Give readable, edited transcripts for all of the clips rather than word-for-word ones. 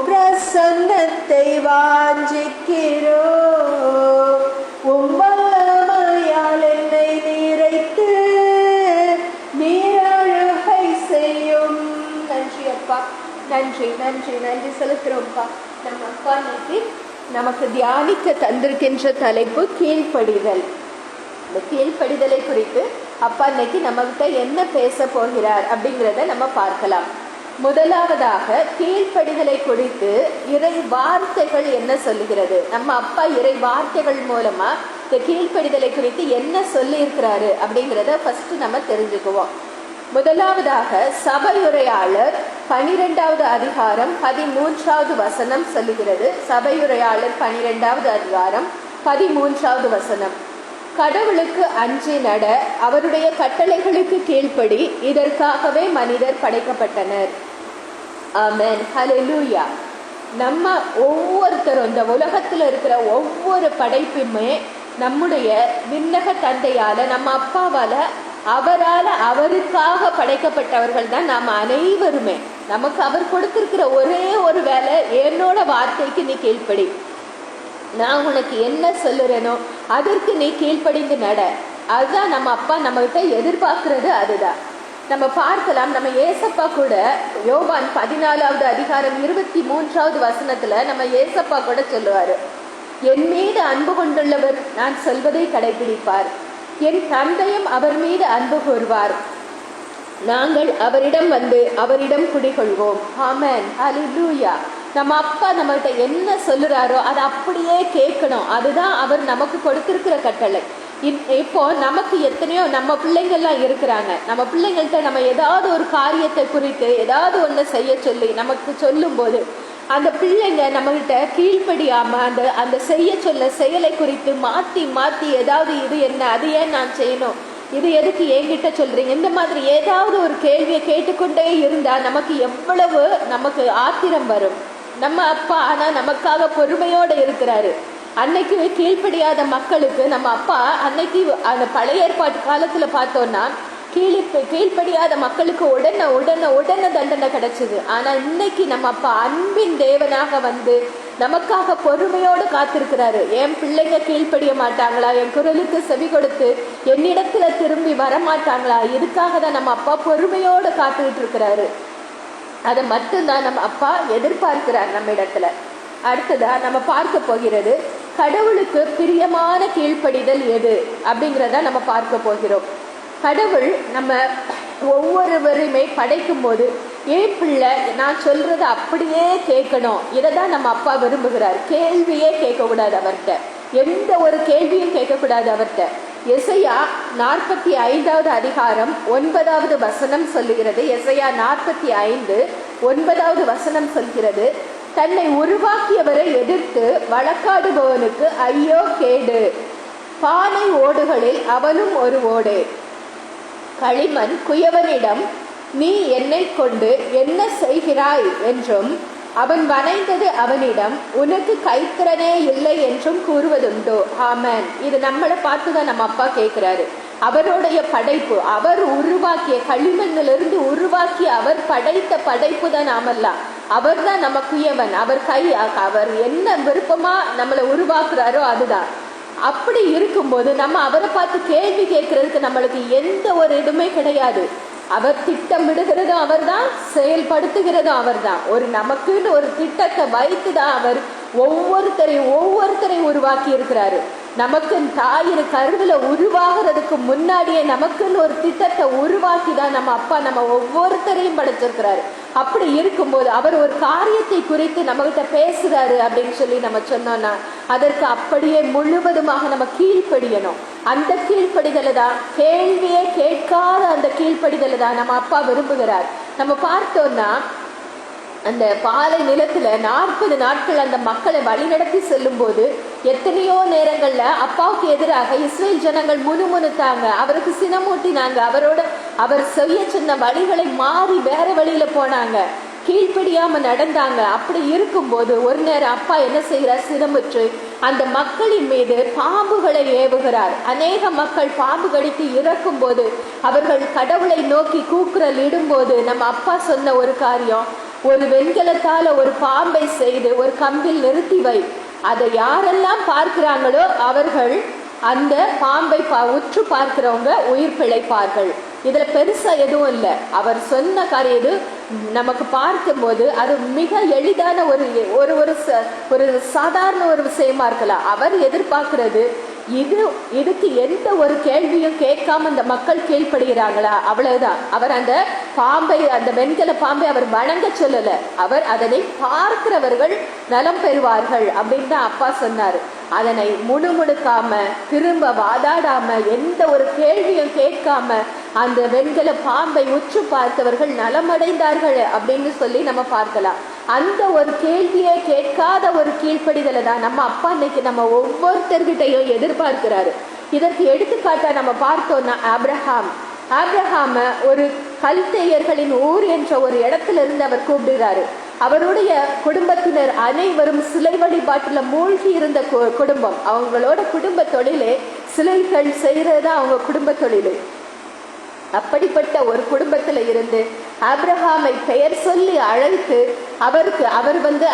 பிரசன்னத்தை வாஞ்சிக்கிறோம். வல்லமையால் என்னை நிறைத்து நீரழுகை செய்யும். நன்றி அப்பா, நன்றி நன்றி நன்றி செலுத்துறோம்ப்பா. நம்ம அப்பா இன்னைக்கு நமக்கு தியானிக்க தந்திருக்கின்ற தலைப்பு கீழ்ப்படிதல். இந்த கீழ்ப்படிதலை குறித்து அப்பா இன்னைக்கு நம்மகிட்ட என்ன பேச போகிறார் அப்படிங்கிறத நம்ம பார்க்கலாம். முதலாவதாக கீழ்ப்படிதலை குறித்து இறை வார்த்தைகள் என்ன சொல்லுகிறது, நம்ம அப்பா இறை வார்த்தைகள் மூலமா இந்த கீழ்ப்படிதலை குறித்து என்ன சொல்லி இருக்கிறாரு அப்படிங்கிறத ஃபர்ஸ்ட் நம்ம தெரிஞ்சுக்குவோம். முதலாவதாக சபையுரையாளர் 12வது அதிகாரம் 13வது வசனம் சொல்லுகிறது. சபையுரையாளர் 12வது அதிகாரம் 13வது வசனம். கடவுளுக்கு அஞ்சி நட, அவருடைய கட்டளைகளுக்கு கீழ்ப்படி, இதற்காகவே மனிதர் படைக்கப்பட்டனர். ஆமென், ஹல்லேலூயா. நம்ம ஒவ்வொருத்தரும் இந்த உலகத்துல இருக்கிற ஒவ்வொரு படைப்புமே நம்முடைய விண்ணக தந்தையால, நம்ம அப்பாவால, அவரால், அவருக்காக படைக்கப்பட்டவர்கள் தான் நாம் அனைவருமே. நமக்கு அவர் கொடுத்திருக்கிற ஒரே ஒரு வேலை, என்னோட வார்த்தைக்கு நீ கீழ்ப்படி, நான் உனக்கு என்ன சொல்லுறேனோ அதற்கு நீ கீழ்ப்படிந்து நட. அதுதான் நம்ம அப்பா நம்ம கிட்ட எதிர்பார்க்கிறது. அதுதான் நம்ம பார்க்கலாம். நம்ம ஏசப்பா கூட யோவான் 14வது அதிகாரம் 23வது வசனத்துல நம்ம ஏசப்பா கூட சொல்லுவாரு, என் மீது அன்பு கொண்டுள்ளவர் நான் சொல்வதை கடைபிடிப்பார், என் தந்தையும் அவர் மீது அன்பு கூர்வார், நாங்கள் அவரிடம் வந்து அவரிடம் குடிகொள்வோம். ஆமென், ஹல்லேலூயா. நம்ம அப்பா நம்மகிட்ட என்ன சொல்லுறாரோ அதை அப்படியே கேட்கணும். அதுதான் அவர் நமக்கு கொடுத்திருக்கிற கட்டளை. இப்போ நமக்கு எத்தனையோ நம்ம பிள்ளைங்கள்லாம் இருக்கிறாங்க. நம்ம பிள்ளைங்கள்ட்ட நம்ம ஏதாவது ஒரு காரியத்தை குறித்து ஏதாவது ஒன்று செய்ய சொல்லி நமக்கு சொல்லும் போது அந்த பிள்ளைங்க நம்மகிட்ட கீழ்ப்படியாம அந்த அந்த செய்ய சொல்ல செயலை குறித்து மாத்தி மாத்தி ஏதாவது இது என்ன, அது ஏன் நான் செய்யணும், இது எதுக்கு என்கிட்ட சொல்றீங்க, இந்த மாதிரி ஏதாவது ஒரு கேள்வியை கேட்டுக்கொண்டே இருந்தா நமக்கு எவ்வளவு நமக்கு ஆத்திரம் வரும். நம்ம அப்பா ஆனா நமக்காக பொறுமையோட இருக்கிறாரு. அன்னைக்கு கீழ்ப்படியாத மக்களுக்கு நம்ம அப்பா அன்னைக்கு அந்த பழைய ஏற்பாட்டு காலத்துல பார்த்தோம்னா கீழ்ப்படியாத மக்களுக்கு உடனே தண்டனை கிடைச்சது. ஆனா இன்னைக்கு நம்ம அப்பா அன்பின் தேவனாக வந்து நமக்காக பொறுமையோடு காத்திருக்கிறாரு. என் பிள்ளைங்க கீழ்ப்படிய மாட்டாங்களா, என் குரலுக்கு செவி கொடுத்து என்னிடத்துல திரும்பி வரமாட்டாங்களா, இதுக்காக தான் நம்ம அப்பா பொறுமையோடு காத்துக்கிட்டு இருக்கிறாரு. அதை மட்டும்தான் நம்ம அப்பா எதிர்பார்க்கிறார் நம்ம இடத்துல. அடுத்ததா நம்ம பார்க்க போகிறது கடவுளுக்கு பிரியமான கீழ்ப்படிதல் எது அப்படிங்கிறத நம்ம பார்க்க போகிறோம். கடவுள் நம்ம ஒவ்வொருவரையுமே படைக்கும் போது ஏன் பிள்ளை நான் சொல்றத அப்படியே கேட்கணும், இதை தான் நம்ம அப்பா விரும்புகிறார். கேள்வியே கேட்கக்கூடாது அவர்கிட்ட, எந்த ஒரு கேள்வியும் கேட்கக்கூடாது அவர்கிட்ட. எசையா 45வது அதிகாரம் 9வது வசனம் சொல்லுகிறது. எசையா 45:9வது வசனம் சொல்கிறது, தன்னை உருவாக்கியவரை எதிர்த்து வழக்காடுபவனுக்கு ஐயோ கேடு, பானை ஓடுகளில் அவனும் ஒரு ஓடு, களிமண் குயவனிடம் நீ என்னை கொண்டு என்ன செய்கிறாய் என்றும் அவன் வரைந்தது அவனிடம் உனக்கு கைத்திறனே இல்லை என்றும் கூறுவதுண்டோ. ஆமென். இது நம்மளை பார்த்துதான் நம்ம அப்பா கேட்கிறாரு. அவருடைய படைப்பு, அவர் உருவாக்கிய களிமண்ணிலிருந்து உருவாக்கிய அவர் படைத்த படைப்பு தான் நாமெல்லாம். அவர் தான் நம்ம குயவன். அவர் என்ன விருப்பமா நம்மளை உருவாக்குறாரோ அதுதான். அப்படி இருக்கும்போது நம்ம அவரை பார்த்து கேள்வி கேட்கறதுக்கு நம்மளுக்கு எந்த ஒரு இதுவுமே கிடையாது. அவர் திட்டமிடுகிறதும் அவர் தான், செயல்படுத்துகிறதும் அவர் தான். நமக்குன்னு ஒரு திட்டத்தை வைத்து தான் அவர் ஒவ்வொருத்தரையும் உருவாக்கி இருக்கிறாரு. நமக்கு தாயின் கருவில உருவாகிறதுக்கு முன்னாடியே நமக்குன்னு ஒரு திட்டத்தை உருவாக்கி தான் நம்ம அப்பா நம்ம ஒவ்வொருத்தரையும் படைச்சிருக்கிறாரு. அப்படி இருக்கும்போது அவர் ஒரு காரியத்தை குறித்து நம்ம கிட்ட பேசுறாரு அப்படின்னு சொல்லி நம்ம சொன்னோம்னா அதற்கு அப்படியே முழுவதுமாக நம்ம கீழ்ப்படியணும். அந்த கீழ்ப்படிதலை தான், கேள்வியே கேட்காத அந்த கீழ்ப்படிதலை தான் நம்ம அப்பா விரும்புகிறார். நம்ம பார்த்தோம்னா அந்த பாலை நிலத்துல 40 நாட்கள் அந்த மக்களை வழிநடத்தி செல்லும் போது எத்தனையோ நேரங்கள்ல அப்பாவுக்கு எதிராக இஸ்ரேல் ஜனங்கள் முணுமுணுத்தாங்க, அவருக்கு சினமூட்டினாங்க, அவர் செய்ய சொன்ன வழிகளை மாறி வேற வழியில போனாங்க, கீழ்ப்படியாம நடந்தாங்க. அப்படி இருக்கும்போது ஒரு நேரம் அப்பா என்ன செய்கிறார், சினமுற்று அந்த மக்களின் மீது பாம்புகளை ஏவுகிறார். அநேக மக்கள் பாம்பு கடித்து இறக்கும் போது அவர்கள் கடவுளை நோக்கி கூக்குரல் இடும்போது நம்ம அப்பா சொன்ன ஒரு காரியம், ஒரு வெண்கலத்தால ஒரு பாம்பை செய்து ஒரு கம்பில் நிறுத்தி வை. அதை யாரெல்லாம் பார்க்கிறாங்களோ அவர்கள் அந்த பாம்பை உற்று பார்க்கிறவங்க உயிர் பிழைப்பார்கள். இதுல பெருசா எதுவும் இல்லை. அவர் சொன்ன காரியம் இது நமக்கு பார்க்கும்போது அது மிக எளிதான ஒரு சாதாரண ஒரு விஷயமா இருக்கலாம். அவர் எதிர்பார்க்கிறது இதுக்கு எந்த ஒரு கேள்வியும் கேட்காம அந்த மக்கள் கீழ்ப்படுகிறாங்களா, அவ்வளவுதான். அவர் அந்த பாம்பை, அந்த வெண்கல பாம்பை அவர் வணங்க சொல்லல, அவர் அதனை பார்க்கிறவர்கள் நலம் பெறுவார்கள் அப்படின்னு தான் அப்பா சொன்னாரு. அதனை முணுமுணுக்காம திரும்ப வாதாடாம எந்த ஒரு கேள்வியும் கேட்காம அந்த வெண்கல பாம்பை உற்று பார்த்தவர்கள் நலமடைந்தார்கள் அப்படின்னு சொல்லி நம்ம பார்க்கலாம். அந்த ஒரு கேள்வியை கேட்காத ஒரு கீழ்ப்படிதலை தான் நம்ம அப்பா இன்னைக்கு நம்ம ஒவ்வொருத்தர்கிட்டையும் எதிர்பார்க்கிறாரு. இதற்கு எடுத்துக்காட்டா நம்ம பார்த்தோம்னா ஆப்ரஹாம ஒரு கல்தேயர்களின் ஊர் என்ற ஒரு இடத்துல இருந்து அவர் கூப்பிடுறாரு. அவருடைய குடும்பத்தினர் அனைவரும் சிலை வழிபாட்டுல மூழ்கி இருந்த குடும்பம். அவங்களோட குடும்ப தொழிலே சிலைகள் செய்யறதா அவங்க குடும்ப தொழிலு. அப்படிப்பட்ட ஒரு குடும்பத்துல இருந்து ஆப்ரஹாமை பெயர் சொல்லி அழைத்து அவர்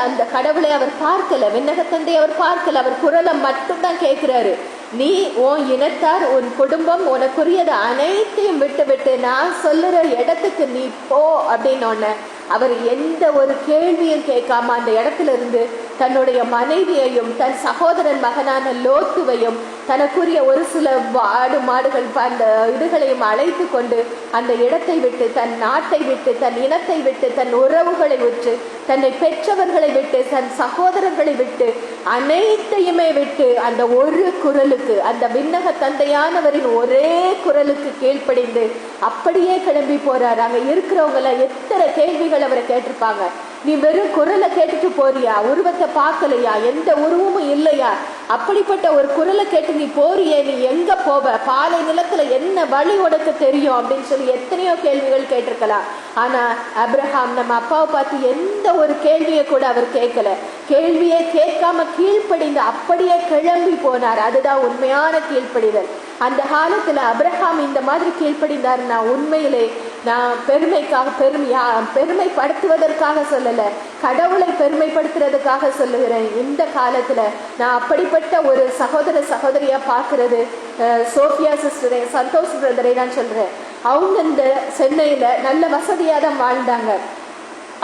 அந்த கடவுளை அவர் பார்க்கல, விண்ணகத்தந்தை அவர் பார்க்கல, அவர் குரலை மட்டும்தான் கேட்கிறாரு. நீ உன் இனத்தார் உன் குடும்பம் உனக்குரியது அனைத்தையும் விட்டு நான் சொல்லுற இடத்துக்கு நீ போ அப்படின்னு அவர் எந்த ஒரு கேள்வியும் கேட்காம அந்த இடத்துல இருந்து தன்னுடைய மனைவியையும் தன் சகோதரன் மகனான லோத்துவையும் தனக்குரிய ஒரு சில மாடுகள் அந்த இதுகளையும் அழைத்து கொண்டு அந்த இடத்தை விட்டு, தன் நாட்டை விட்டு, தன் இனத்தை விட்டு, தன் உறவுகளை விட்டு, தன்னை பெற்றவர்களை விட்டு, தன் சகோதரர்களை விட்டு, அனைத்தையுமே விட்டு அந்த ஒரு குரலுக்கு, அந்த விண்ணக தந்தையானவரின் ஒரே குரலுக்கு கீழ்ப்படிந்து அப்படியே கிளம்பி போறாரு. அங்க இருக்கிறவங்கள எத்தனை கேள்விகள் அவரை கேட்டிருப்பாங்க. நீ வெறும் குரலை கேட்டுட்டு போறியா, உருவத்தை பார்க்கலையா, எந்த உருவமும் இல்லையா, அப்படிப்பட்ட ஒரு குரலை கேட்டு நீ போறியே, நீ எங்க போவ, பாலை நிலத்துல என்ன வழி உனக்கு தெரியும் அப்படின்னு சொல்லி எத்தனையோ கேள்விகள் கேட்டிருக்கலாம். ஆனா ஆபிரகாம் நம்ம அப்பாவை பார்த்து எந்த ஒரு கேள்வியை கூட அவர் கேட்கல. கேள்வியை கேட்காம கீழ்ப்படிந்து அப்படியே கிளம்பி போனார். அதுதான் உண்மையான கீழ்ப்படிதல். அந்த காலத்துல ஆபிரகாம் இந்த மாதிரி கீழ்ப்படிந்தாருன்னா உண்மையிலே நான் பெருமைப்படுத்துவதற்காக சொல்லல, கடவுளை பெருமைப்படுத்துறதுக்காக சொல்லுகிறேன். இந்த காலத்துல நான் அப்படிப்பட்ட ஒரு சகோதரியா பார்க்கறது சோஃபியா சிஸ்டரை, சந்தோஷ் பிரதரை தான் சொல்றேன். அவங்க இந்த சென்னையில நல்ல வசதியா தான் வாழ்ந்தாங்க.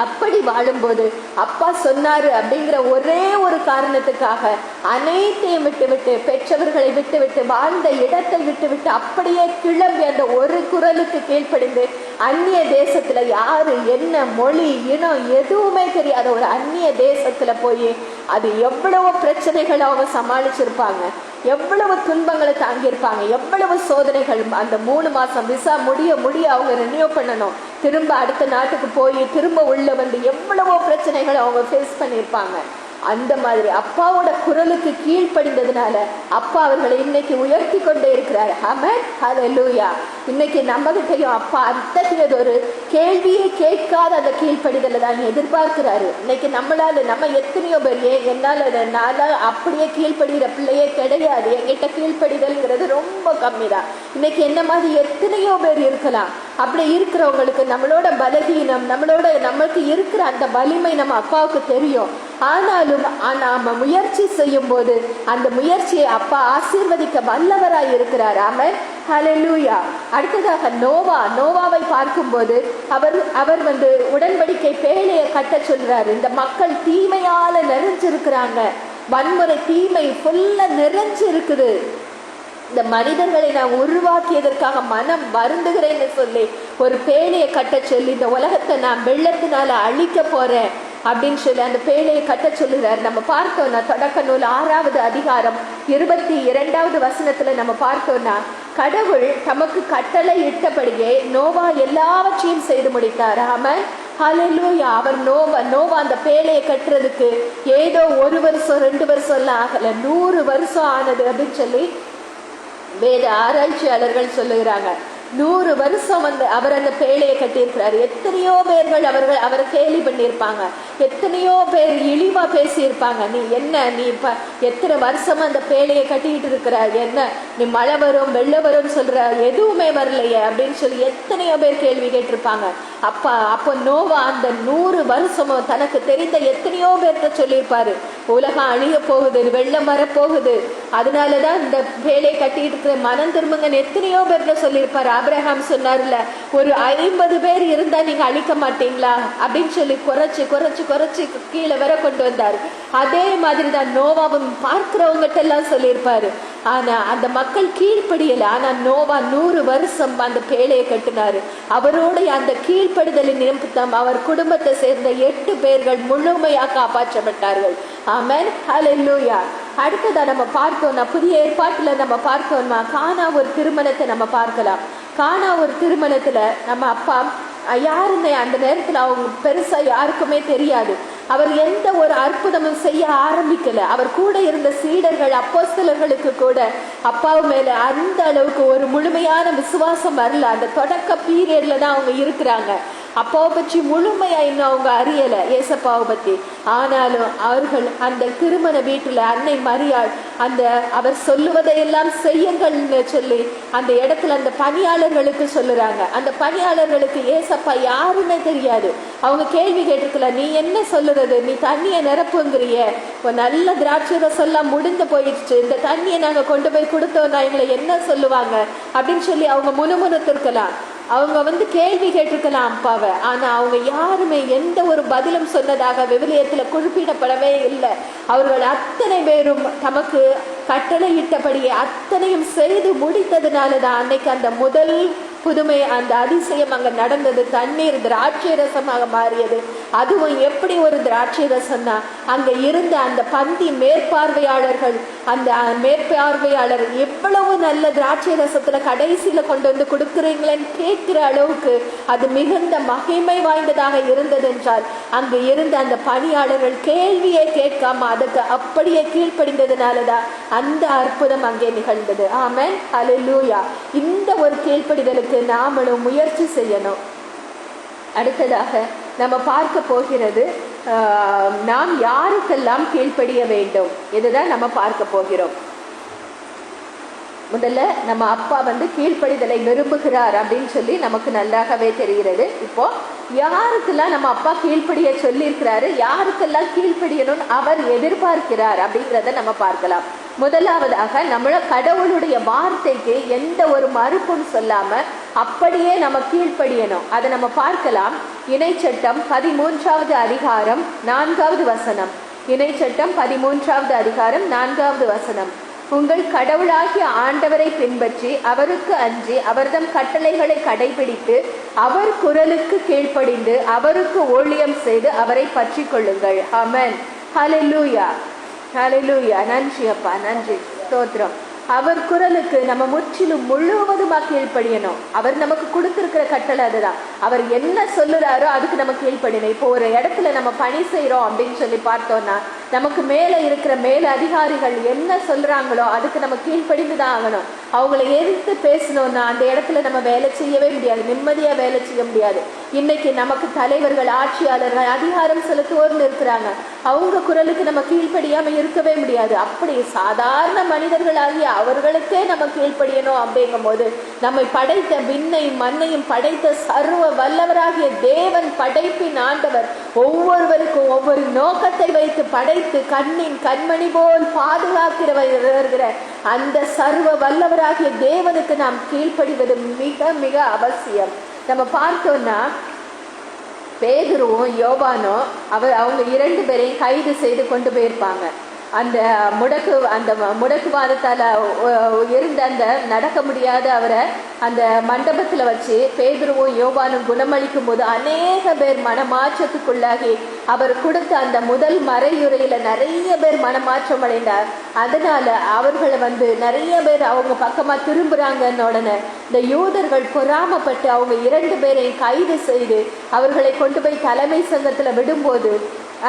அப்படி வாழும்போது அப்பா சொன்னாரு அப்படிங்கிற ஒரே ஒரு காரணத்துக்காக அனைத்தையும் விட்டுவிட்டு, பெற்றவர்களை விட்டுவிட்டு, வாழ்ந்த இடத்தை விட்டுவிட்டு அப்படியே கிளம்பி அந்த ஒரு குரலுக்கு கீழ்ப்படிந்து அந்நிய தேசத்துல யாரு என்ன மொழி இனம் எதுவுமே தெரியாத ஒரு அந்நிய தேசத்துல போய் அது எவ்வளவு பிரச்சனைகளை அவங்க சமாளிச்சிருப்பாங்க, எவ்வளவு துன்பங்களை தாங்கியிருப்பாங்க, எவ்வளவு சோதனைகள். அந்த 3 மாசம் விசா முடிய அவங்க ரெனியூ பண்ணணும், திரும்ப அடுத்த நாட்டுக்கு போய் திரும்ப உள்ள வந்து எவ்வளவோ பிரச்சனைகளை அவங்க ஃபேஸ் பண்ணியிருப்பாங்க. அந்த மாதிரி அப்பாவோட குரலுக்கு கீழ்ப்படிந்ததுனால அப்பா அவர்களை இன்னைக்கு உயர்த்தி கொண்டே இருக்கிறார். ஆமென், ஹல்லேலூயா. இன்னைக்கு நம்ம கிட்டையும் அப்பா அத்தகையது ஒரு கேள்வியை கேட்காத அந்த கீழ்ப்படிதலை தான் எதிர்பார்க்கிறாரு. இன்னைக்கு நம்ம எத்தனையோ பேர் என்னால அப்படியே கீழ்ப்படுகிற பிள்ளையே கிடையாது, என்கிட்ட கீழ்ப்படிதல்ங்கிறது ரொம்ப கம்மி தான். இன்னைக்கு என்ன மாதிரி எத்தனையோ பேர் இருக்கலாம். அப்படி இருக்கிறவங்களுக்கு நம்மளோட பலகீனம், நமக்கு இருக்கிற அந்த வலிமை நம்ம அப்பாவுக்கு தெரியும். ஆனாலும் நாம முயற்சி செய்யும் போது அந்த முயற்சியை அப்பா ஆசீர்வதிக்க வல்லவராய் இருக்கிறார். ஆமென், ஹல்லேலூயா. அடுத்ததாக நோவாவை பார்க்கும்போது அவர் உடன்படிக்கை பேழையை கட்ட சொல்றாரு. இந்த மக்கள் தீமையால நிறைஞ்சிருக்கிறாங்க, வன்முறை தீமை ஃபுல்லா நிறைஞ்சு இருக்குது. இந்த மனிதர்களை நான் உருவாக்கியதற்காக மனம் வருந்துகிறேன்னு சொல்லி ஒரு பேழையை கட்ட சொல்லி இந்த உலகத்தை நான் வெள்ளத்தினால அழிக்க போறேன் அப்படின்னு சொல்லி அந்த பேழையை கட்ட சொல்லுறாரு. நம்ம பார்த்தோம்னா தொடக்க நூல் 6வது அதிகாரம் 22வது வசனத்துல நம்ம பார்த்தோம்னா கடவுள் தமக்கு கட்டளை இட்டபடியே நோவா எல்லாவற்றையும் செய்து முடித்தார். ஆமென், ஹல்லேலூயா. அவர் நோவா அந்த பேழையை கட்டுறதுக்கு ஏதோ 1 வருஷம் 2 வருஷம் எல்லாம் ஆகல, 100 வருஷம் ஆனது அப்படின்னு சொல்லி வேத ஆராய்ச்சியாளர்கள் சொல்லுகிறாங்க. 100 வருஷம் வந்து அவர் அந்த பேழையை கட்டியிருக்கிறார். எத்தனையோ பேர்கள் அவரை கேலி பண்ணியிருப்பாங்க, எத்தனையோ பேர் இழிவா பேசியிருப்பாங்க. நீ என்ன, நீ இப்ப எத்தனை வருஷமா அந்த பேழையை கட்டிக்கிட்டு இருக்கிற, என்ன நீ மழை வரும் வெள்ளம் வரும்னு சொல்ற, எதுவுமே வரலையே அப்படின்னு சொல்லி எத்தனையோ பேர் கேள்வி கேட்டிருப்பாங்க. அப்போ நோவா அந்த 100 வருஷமும் தனக்கு தெரிந்த எத்தனையோ பேர்கிட்ட சொல்லியிருப்பாரு, உலகம் அழிய போகுது, வெள்ளம் வரப்போகுது, அதனாலதான் இந்த வேலையை கட்டிட்டு இருக்கிற, மனம் திரும்புங்கன்னு எத்தனையோ பேர்கிட்ட சொல்லியிருப்பாரு. ஆபிரகாம் சொன்னார்ல, ஒரு 50 பேர் இருந்தா நீங்க அழிக்க மாட்டீங்களா அப்படின்னு சொல்லி குறைச்சு குறைச்சு குறைச்சு கீழே வர கொண்டு வந்தாரு. அதே மாதிரிதான் நோவாவும் பார்க்கிறவங்ககிட்ட எல்லாம் சொல்லியிருப்பாரு. ஆனா அந்த மக்கள் கீழ்ப்படியல. ஆனா நோவா 100 வருஷம் அந்த பேழையை கட்டினாரு. அவருடைய அந்த கீழ்ப்படுதலின் நிமித்தம் அவர் குடும்பத்தை சேர்ந்த 8 பேர்கள் முழுமையா காப்பாற்றப்பட்டார்கள். ஆமென், ஹல்லேலூயா. அடுத்ததா நம்ம பார்த்தோம்னா, புதிய ஏற்பாட்டுல நம்ம பார்த்தோம்னா, கானா ஒரு திருமணத்தை நம்ம பார்க்கலாம். கானா ஒரு திருமணத்துல நம்ம அப்பா யாருன்னு அந்த நேரத்துல அவங்க பெருசா யாருக்குமே தெரியாது. அவர் எந்த ஒரு அற்புதமும் செய்ய ஆரம்பிக்கல. அவர் கூட இருந்த சீடர்கள் அப்போஸ்தலர்களுக்கு கூட அப்பாவு மேல அந்த அளவுக்கு ஒரு முழுமையான விசுவாசம் வரல. அந்த தொடக்க பீரியட்ல தான் அவங்க இருக்கிறாங்க. அப்பாவை பற்றி முழுமையா இன்னும் அவங்க அறியல, ஏசப்பாவை பத்தி. ஆனாலும் அவர்கள் அந்த திருமண வீட்டுல அன்னை மரியாள் அந்த அவர் சொல்லுவதையெல்லாம் செய்யுங்கள்னு சொல்லி அந்த இடத்துல அந்த பணியாளர்களுக்கு சொல்லுறாங்க. அந்த பணியாளர்களுக்கு ஏசப்பா யாருன்னு தெரியாது. அவங்க கேள்வி கேட்டிருக்கல, நீ என்ன சொல்லுறது, நீ தண்ணியை நிரப்புங்கிறிய, நல்ல திராட்சை ரசம் முடிந்து போயிடுச்சு, இந்த தண்ணியை நாங்க கொண்டு போய் கொடுத்தோம்னா எங்களை என்ன சொல்லுவாங்க அப்படின்னு சொல்லி அவங்க முணுமுணுத்திருக்கலாம். அவங்க வந்து கேள்வி கேட்டிருக்கலாம் அப்பாவை. ஆனா அவங்க யாருமே எந்த ஒரு பதிலும் சொன்னதாக விவிலியத்துல குறிப்பிடப்படவே இல்லை. அவர்கள் அத்தனை பேரும் தமக்கு கட்டளையிட்டபடியே அத்தனையும் செய்து முடித்ததுனாலதான் அன்னைக்கு அந்த முதல் புதுமை, அந்த அதிசயம் அங்க நடந்தது. தண்ணீர் திராட்சை ரசமாக மாறியது. அதுவும் எப்படி ஒரு திராட்சை ரசம்னா, அங்க இருந்த அந்த பந்தி மேற்பார்வையாளர்கள், அந்த மேற்பார்வையாளர் எவ்வளவு நல்ல திராட்சை ரசத்துல கடைசியில கொண்டு வந்து கொடுக்குறீங்களேன்னு கேட்கிற அளவுக்கு அது மிகுந்த மகிமை வாய்ந்ததாக இருந்தது என்றால், அங்கு இருந்த அந்த பணியாளர்கள் கேள்வியே கேட்காம அதுக்கு அப்படியே கீழ்ப்படிந்ததுனாலதான் அந்த அற்புதம் அங்கே நிகழ்ந்தது. ஆமென், ஹல்லேலூயா. இந்த ஒரு கீழ்ப்படிதலுக்கு நாமளும் முயற்சி செய்யணும். அடுத்ததாக நம்ம பார்க்க போகிறது, நாம் யாருக்கெல்லாம் கீழ்ப்படிய வேண்டும், இதுதான் நம்ம பார்க்க போகிறோம். முதல்ல நம்ம அப்பா வந்து கீழ்ப்படிதலை விரும்புகிறார் அப்படின்னு சொல்லி நமக்கு நல்லாகவே தெரிகிறது. இப்போ யாருக்கெல்லாம் நம்ம அப்பா கீழ்ப்படிய சொல்லியிருக்கிறாரு, யாருக்கெல்லாம் கீழ்ப்படியணும்னு அவர் எதிர்பார்க்கிறார் அப்படிங்கிறத நம்ம பார்க்கலாம். முதலாவதாக நம்மள கடவுளுடைய வார்த்தைக்கு எந்த ஒரு மறுப்பும் சொல்லாம அப்படியே நம்ம கீழ்ப்படியணும். அதை நம்ம பார்க்கலாம். இணைச்சட்டம் 13வது அதிகாரம் 4வது வசனம். இணைச்சட்டம் 13வது அதிகாரம் 4வது வசனம். உங்கள் கடவுளாகிய ஆண்டவரை பின்பற்றி அவருக்கு அஞ்சி அவர்தம் கட்டளைகளை கடைபிடித்து அவர் குரலுக்கு கீழ்ப்படிந்து அவருக்கு ஊழியம் செய்து அவரை பற்றி கொள்ளுங்கள். ஆமென், ஹல்லேலூயா, ஹல்லேலூயா. நன்றி அப்பா, நன்றி, ஸ்தோத்திரம். அவர் குரலுக்கு நம்ம முற்றிலும் முழுவதுமா கீழ்ப்படியணும். அவர் நமக்கு கொடுத்திருக்கிற கட்டளை அதுதான். அவர் என்ன சொல்லுறாரோ அதுக்கு நம்ம கீழ்ப்படியணும். இப்போ ஒரு இடத்துல நம்ம பணி செய்யறோம் அப்படின்னு சொல்லி பார்த்தோம்னா, நமக்கு மேல இருக்கிற மேல அதிகாரிகள் என்ன சொல்றாங்களோ அதுக்கு நம்ம கீழ்ப்படிந்துதான் ஆகணும். அவங்களை எதிர்த்து பேசணும்னா அந்த இடத்துல நம்ம வேலை செய்யவே முடியாது, நிம்மதியா வேலை செய்ய முடியாது. இன்னைக்கு நமக்கு தலைவர்கள், ஆட்சியாளர்கள், அதிகாரம் செலுத்துவோர்னு இருக்கிறாங்க. அவங்க குரலுக்கு நம்ம கீழ்ப்படியாம இருக்கவே முடியாது. அப்படி சாதாரண மனிதர்களாகிய அவர்களுக்கே நம்ம கீழ்ப்படியணும். அப்படிங்கும் போது நம்மை படைத்த விண்ணையும் மண்ணையும் படைத்த சர்வ வல்லவராகிய தேவன், படைப்பின் ஆண்டவர், ஒவ்வொருவருக்கும் ஒவ்வொரு நோக்கத்தை வைத்து படைத்து கண்ணின் கண்மணி போல் பாதுகாக்கிறவர் அந்த சர்வ வல்லவராகிய தேவனுக்கு நாம் கீழ்ப்படிவது மிக மிக அவசியம். நம்ம பார்த்தோம்னா பேதுருவும் யோவானும் அவங்க 2 பேரையும் கைது செய்து கொண்டு போயிருப்பாங்க. அந்த முடக்குவாதத்தால் இருந்த அந்த நடக்க முடியாத அவரை அந்த மண்டபத்தில் வச்சு பேதுருவும் யோவானும் குணமளிக்கும் போது அநேக பேர் மனமாற்றத்துக்குள்ளாகி அவர் கொடுத்த அந்த முதல் மறையுறையில் நிறைய பேர் மனமாற்றம் அடைந்தார். அதனால அவர்களை நிறைய பேர் அவங்க பக்கமாக திரும்புகிறாங்கன்னு உடனே இந்த யூதர்கள் பொறாமப்பட்டு அவங்க 2 பேரையும் கைது செய்து அவர்களை கொண்டு போய் தலைமை சங்கத்தில் விடும்போது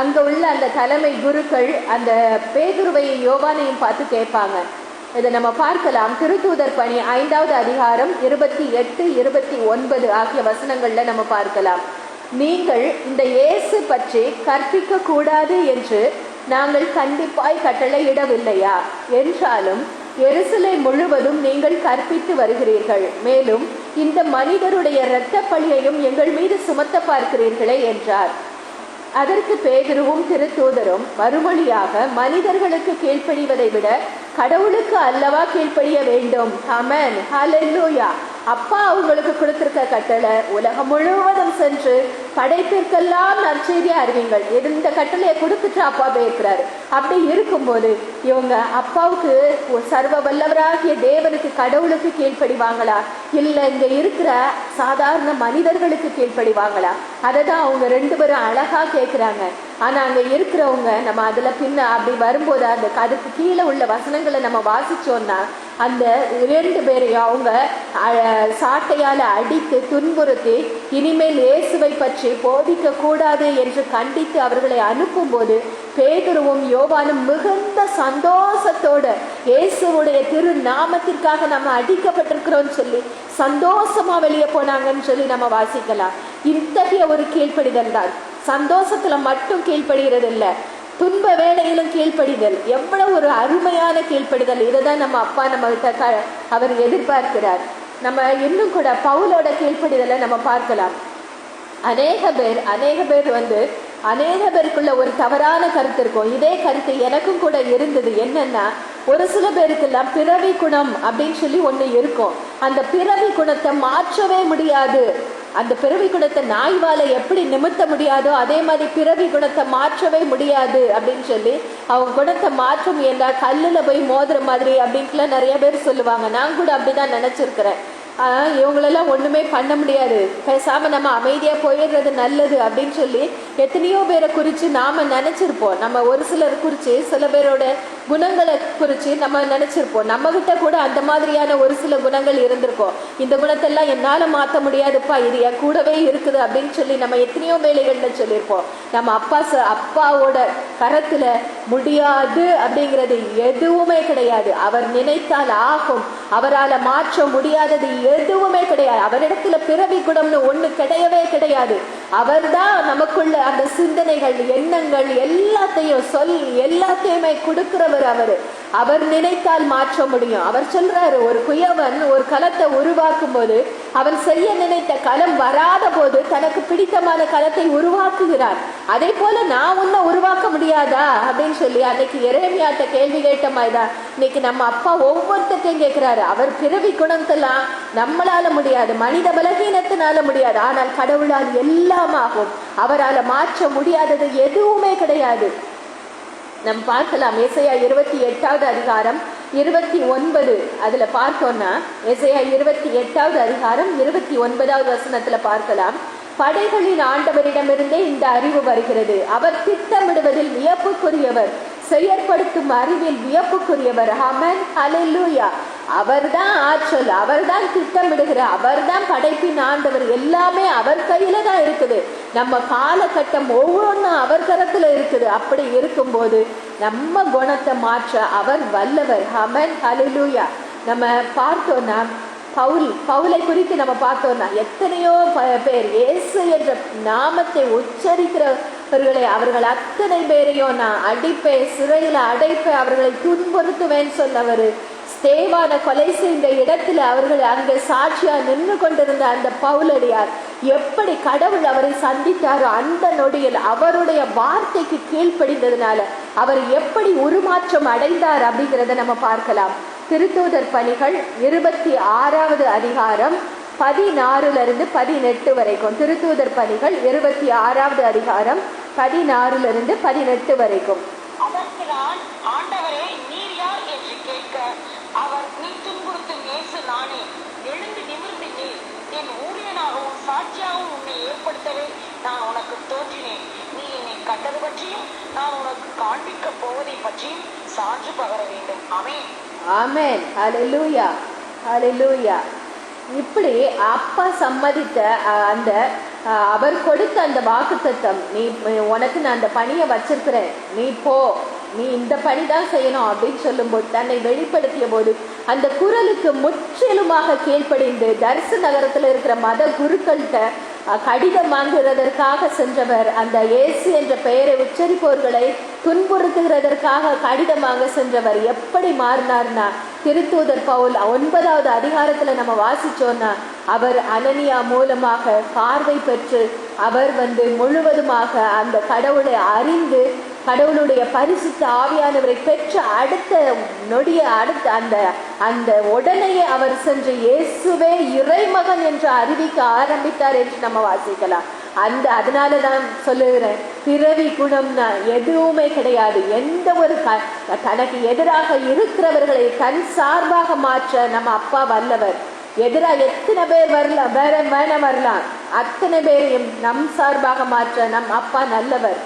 அங்க உள்ள அந்த தலைமை குருக்கள் அந்த பேதுருவையும் யோவானையும் பார்த்து கேட்பாங்க, இதை நம்ம பார்க்கலாம். திருத்தூதர் பணி 5வது அதிகாரம் 28, 29 ஆகிய வசனங்கள்ல நம்ம பார்க்கலாம். நீங்கள் இந்த இயேசு பற்றி கற்பிக்க கூடாது என்று நாங்கள் கண்டிப்பாய் கட்டளையிடவில்லையா? என்றாலும் எருசலேம் முழுவதும் நீங்கள் கற்பித்து வருகிறீர்கள். மேலும் இந்த மனிதருடைய இரத்த பழியையும் எங்கள் மீது சுமத்த பார்க்கிறீர்களே என்றார். அதற்கு பேதுருவும் திருத்தூதரும் மறுமொழியாக, மனிதர்களுக்கு கீழ்ப்படிவதை விட கடவுளுக்கு அல்லவா கீழ்ப்படிய வேண்டும். ஆமென், ஹல்லேலூயா. அப்பா அவங்களுக்கு கொடுத்திருக்க கட்டளை, உலகம் முழுவதும் சென்று படைப்பிற்கெல்லாம் நற்செய்தியை அறிவிங்கள். இந்த கட்டளையை கொடுத்துட்டு அப்பா பேசுறாரு. அப்படி இருக்கும்போது இவங்க அப்பாவுக்கு சர்வ வல்லவராகிய தேவனுக்கு, கடவுளுக்கு கீழ்ப்படிவாங்களா, இல்லை இங்க இருக்கிற சாதாரண மனிதர்களுக்கு கீழ்ப்படிவாங்களா? அதை தான் அவங்க 2 பேரும் அழகா கேட்குறாங்க. ஆனா அங்க இருக்கிறவங்க, நம்ம அதுல பின்ன அப்படி வரும்போது அதுக்கு கீழே உள்ள வசனங்களை நம்ம வாசிச்சோம்னா, அந்த 2 பேரையும் அவங்க சாட்டையால் அடித்து துன்புறுத்தி இனிமேல் இயேசுவை பற்றி போதிக்க கூடாது என்று கண்டித்து அவர்களை அனுப்பும்போது பேதுருவும் யோவானும் மிகுந்த சந்தோஷத்தோட இயேசுவுடைய திரு நாமத்திற்காக நம்ம அடிக்கப்பட்டிருக்கிறோம்னு சொல்லி சந்தோஷமா வெளியே போனாங்கன்னு சொல்லி நம்ம வாசிக்கலாம். இத்தகைய ஒரு கீழ்ப்படிதல் தான். சந்தோஷத்துல மட்டும் கீழ்ப்படுகிறது இல்லை, துன்ப வேளையிலும் கீழ்ப்படிதல். எவ்வளவு ஒரு அருமையான கீழ்ப்படிதல்! இதைதான் நம்ம அப்பா நம்ம கிட்ட அவர் எதிர்பார்க்கிறார். நம்ம இன்னும் கூட பவுலோட கீழ்ப்படிதலை நம்ம பார்க்கலாம். அநேக பேர் அநேக பேருக்குள்ள ஒரு தவறான கருத்து இருக்கும். இதே கருத்து எனக்கும் கூட இருந்தது. என்னன்னா, ஒரு சில பேருக்கெல்லாம் பிறவி குணம் அப்படின்னு சொல்லி ஒண்ணு இருக்கும். அந்த பிறவி குணத்தை மாற்றவே முடியாது. அந்த பிறவி குணத்தை நாய்வால எப்படி நிமித்த முடியாதோ அதே மாதிரி பிறவி குணத்தை மாற்றவே முடியாது அப்படின்னு சொல்லி அவங்க குணத்தை மாற்றும் என்றால் கல்லுல போய் மோதுற மாதிரி அப்படின்ட்டுலாம் நிறைய பேர் சொல்லுவாங்க. நான் கூட அப்படிதான் நினைச்சிருக்கிறேன். இவங்களெல்லாம் ஒண்ணுமே பண்ண முடியாது, பேசாம நம்ம அமைதியா போயிடுறது நல்லது அப்படின்னு சொல்லி எத்தனையோ பேரை குறித்து நாம நினைச்சிருப்போம். நம்ம ஒரு சிலர் குறித்து, சில பேரோட குணங்களை குறித்து நம்ம நினைச்சிருப்போம். நம்ம கிட்ட கூட அந்த மாதிரியான ஒரு சில குணங்கள் இருந்திருக்கும். இந்த குணத்தெல்லாம் என்னால மாற்ற முடியாதுப்பா, இது என் கூடவே இருக்குது அப்படின்னு சொல்லி நம்ம எத்தனையோ வேலைகள்ல சொல்லியிருப்போம். நம்ம அப்பாவோட கரத்துல முடியாது அப்படிங்கிறது எதுவுமே கிடையாது. அவர் நினைத்தால் ஆகும். அவரால் மாற்ற முடியாதது எதுவுமே கிடையாது. அவரிடத்துல பிறவி குணம்னு ஒண்ணு கிடையவே கிடையாது. அவர்தான் நமக்குள்ள அந்த சிந்தனைகள், எண்ணங்கள் எல்லாத்தையுமே கொடுக்கிறவர் அவரு. அவர் நினைத்தால் மாற்ற முடியும். அவர் சொல்றாரு, ஒரு குயவன் ஒரு களத்தை உருவாக்கும் போது அவன் செய்ய நினைத்த களம் வராத போது தனக்கு பிடித்தமான களத்தை உருவாக்குகிறார். அதே போல நான் உன்னை உருவாக்க முடியாதா அப்படின்னு சொல்லி அன்னைக்கு எரேமியாட்ட கேள்வி கேட்ட மாதிரிதான் இன்னைக்கு நம்ம அப்பா ஒவ்வொருத்தையும் கேட்கிறாரு. அவர் பிறவி குணத்தெல்லாம் நம்மளால முடியாது, மனித பலகீனத்தினால முடியாது. ஆனால் கடவுளால் எல்லாம் ஆகும். அவரால் மாற்ற முடியாதது எதுவுமே கிடையாது. நம்ம பார்க்கலாம். ஏசாயா 28வது அதிகாரம் 29 அதுல பார்த்தோம்னா, ஏசாயா 28வது அதிகாரம் 29வது வசனத்துல பார்க்கலாம். படைகளின் ஆண்டவரிடமிருந்தே இந்த அறிவு வருகிறது. அவர் திட்டமிடுவதில் வியப்புக்குரியவர், செயற்படுத்தும் அறிவில் வியப்புக்குரியவர். ஆமென், ஹல்லேலூயா. அவர்தான் ஆற்றல், அவர்தான் திட்டமிடுகிறார், அவர்தான் படைப்பின் ஆண்டவர். எல்லாமே அவர் கையில தான் இருக்குது. நம்ம காலகட்டம் ஒவ்வொன்றும் அவர் கரத்துல இருக்குது. அப்படி இருக்கும்போது நம்ம குணத்தை மாற்ற அவர் வல்லவர். ஆமென், ஹல்லேலூயா. நம்ம பார்த்தோம்னா பவுலை குறித்து நம்ம பார்த்தோம்னா எத்தனையோ பேர் இயேசு என்ற நாமத்தை உச்சரிக்கிறவர்களை, அவர்கள் அத்தனை பேரையும் நான் அடிப்பேன், சிறையில் அடைப்பேன், அவர்களை துன்புறுத்துவேன் சொன்னவர். ஸ்தேவானை கொலை செய்த இடத்துல அவர்கள் அங்கே சாட்சியா நின்று கொண்டிருந்த அந்த பவுலடியார் எப்படி கடவுள் அவரை சந்தித்தாரோ அந்த நொடியில் அவருடைய வார்த்தைக்கு கீழ்ப்படிந்ததுனால அவர் எப்படி உருமாற்றம் அடைந்தார் அப்படிங்கிறத நம்ம பார்க்கலாம். திருத்தூதர் பணிகள் 26வது அதிகாரம் 16 18 வரைக்கும். திருத்தூதர் பணிகள் 26வது அதிகாரம் 16 18 வரைக்கும். அவர், நீ துன்புறுத்தும் இயேசு நானே, எழுந்து நிமிர்ந்து நீ, என் ஊழியனாகவும் சாட்சியாகவும் உன்னை ஏற்படுத்தவே நான் உனக்கு தோன்றினேன். நீ என்னை கண்டது பற்றியும் நான் உனக்கு காண்பிக்க போவதை பற்றியும் சான்று பகர வேண்டும். ஆமென், ஆமென், ஹல்லேலூயா, ஹல்லேலூயா. இப்படி அப்பா சம்மதித்த அந்த அவர் கொடுத்த அந்த வாக்குத்தத்தம், நீ உனக்கு நான் அந்த பணியை வச்சிருக்கிறேன், நீ போ, நீ இந்த பணிதான் செய்யணும் அப்படின்னு சொல்லும்போது, தன்னை வெளிப்படுத்திய போது அந்த குரலுக்கு முற்றிலுமாக கீழ்ப்படிந்து தரிசு நகரத்தில் இருக்கிற மத குருக்கள்கிட்ட கடிதம் வாங்குகிறதற்காக சென்றவர். அந்த இயேசு என்ற பெயரை உச்சரிப்பவர்களை துன்புறுத்துகிறதற்காக கடிதம் வாங்க சென்றவர் எப்படி மாறினார்னா, திருத்தூதர் பவுல் 9வது அதிகாரத்துல நம்ம வாசிச்சோம்னா, அவர் அனனியா மூலமாக பார்வை பெற்று அவர் முழுவதுமாக அந்த கடவுளை அறிந்து கடவுளுடைய பரிசுத்த ஆவியானவரை பெற்று அடுத்த நொடிய அடுத்த அந்த உடனேயே அவர் சென்று இயேசுவே இறைமகன் என்று அறிவிக்க ஆரம்பித்தார் என்று நம்ம வாசிக்கலாம். அதனால நான் சொல்லுகிறேன், பிறவி குணம்னா எதுவுமே கிடையாது. எந்த ஒரு தனக்கு எதிராக இருக்கிறவர்களை தன் சார்பாக மாற்ற நம்ம அப்பா வல்லவர். எதிராக எத்தனை பேர் வரலாம், அத்தனை பேரையும் நம் சார்பாக மாற்ற நம் அப்பா நல்லவர்.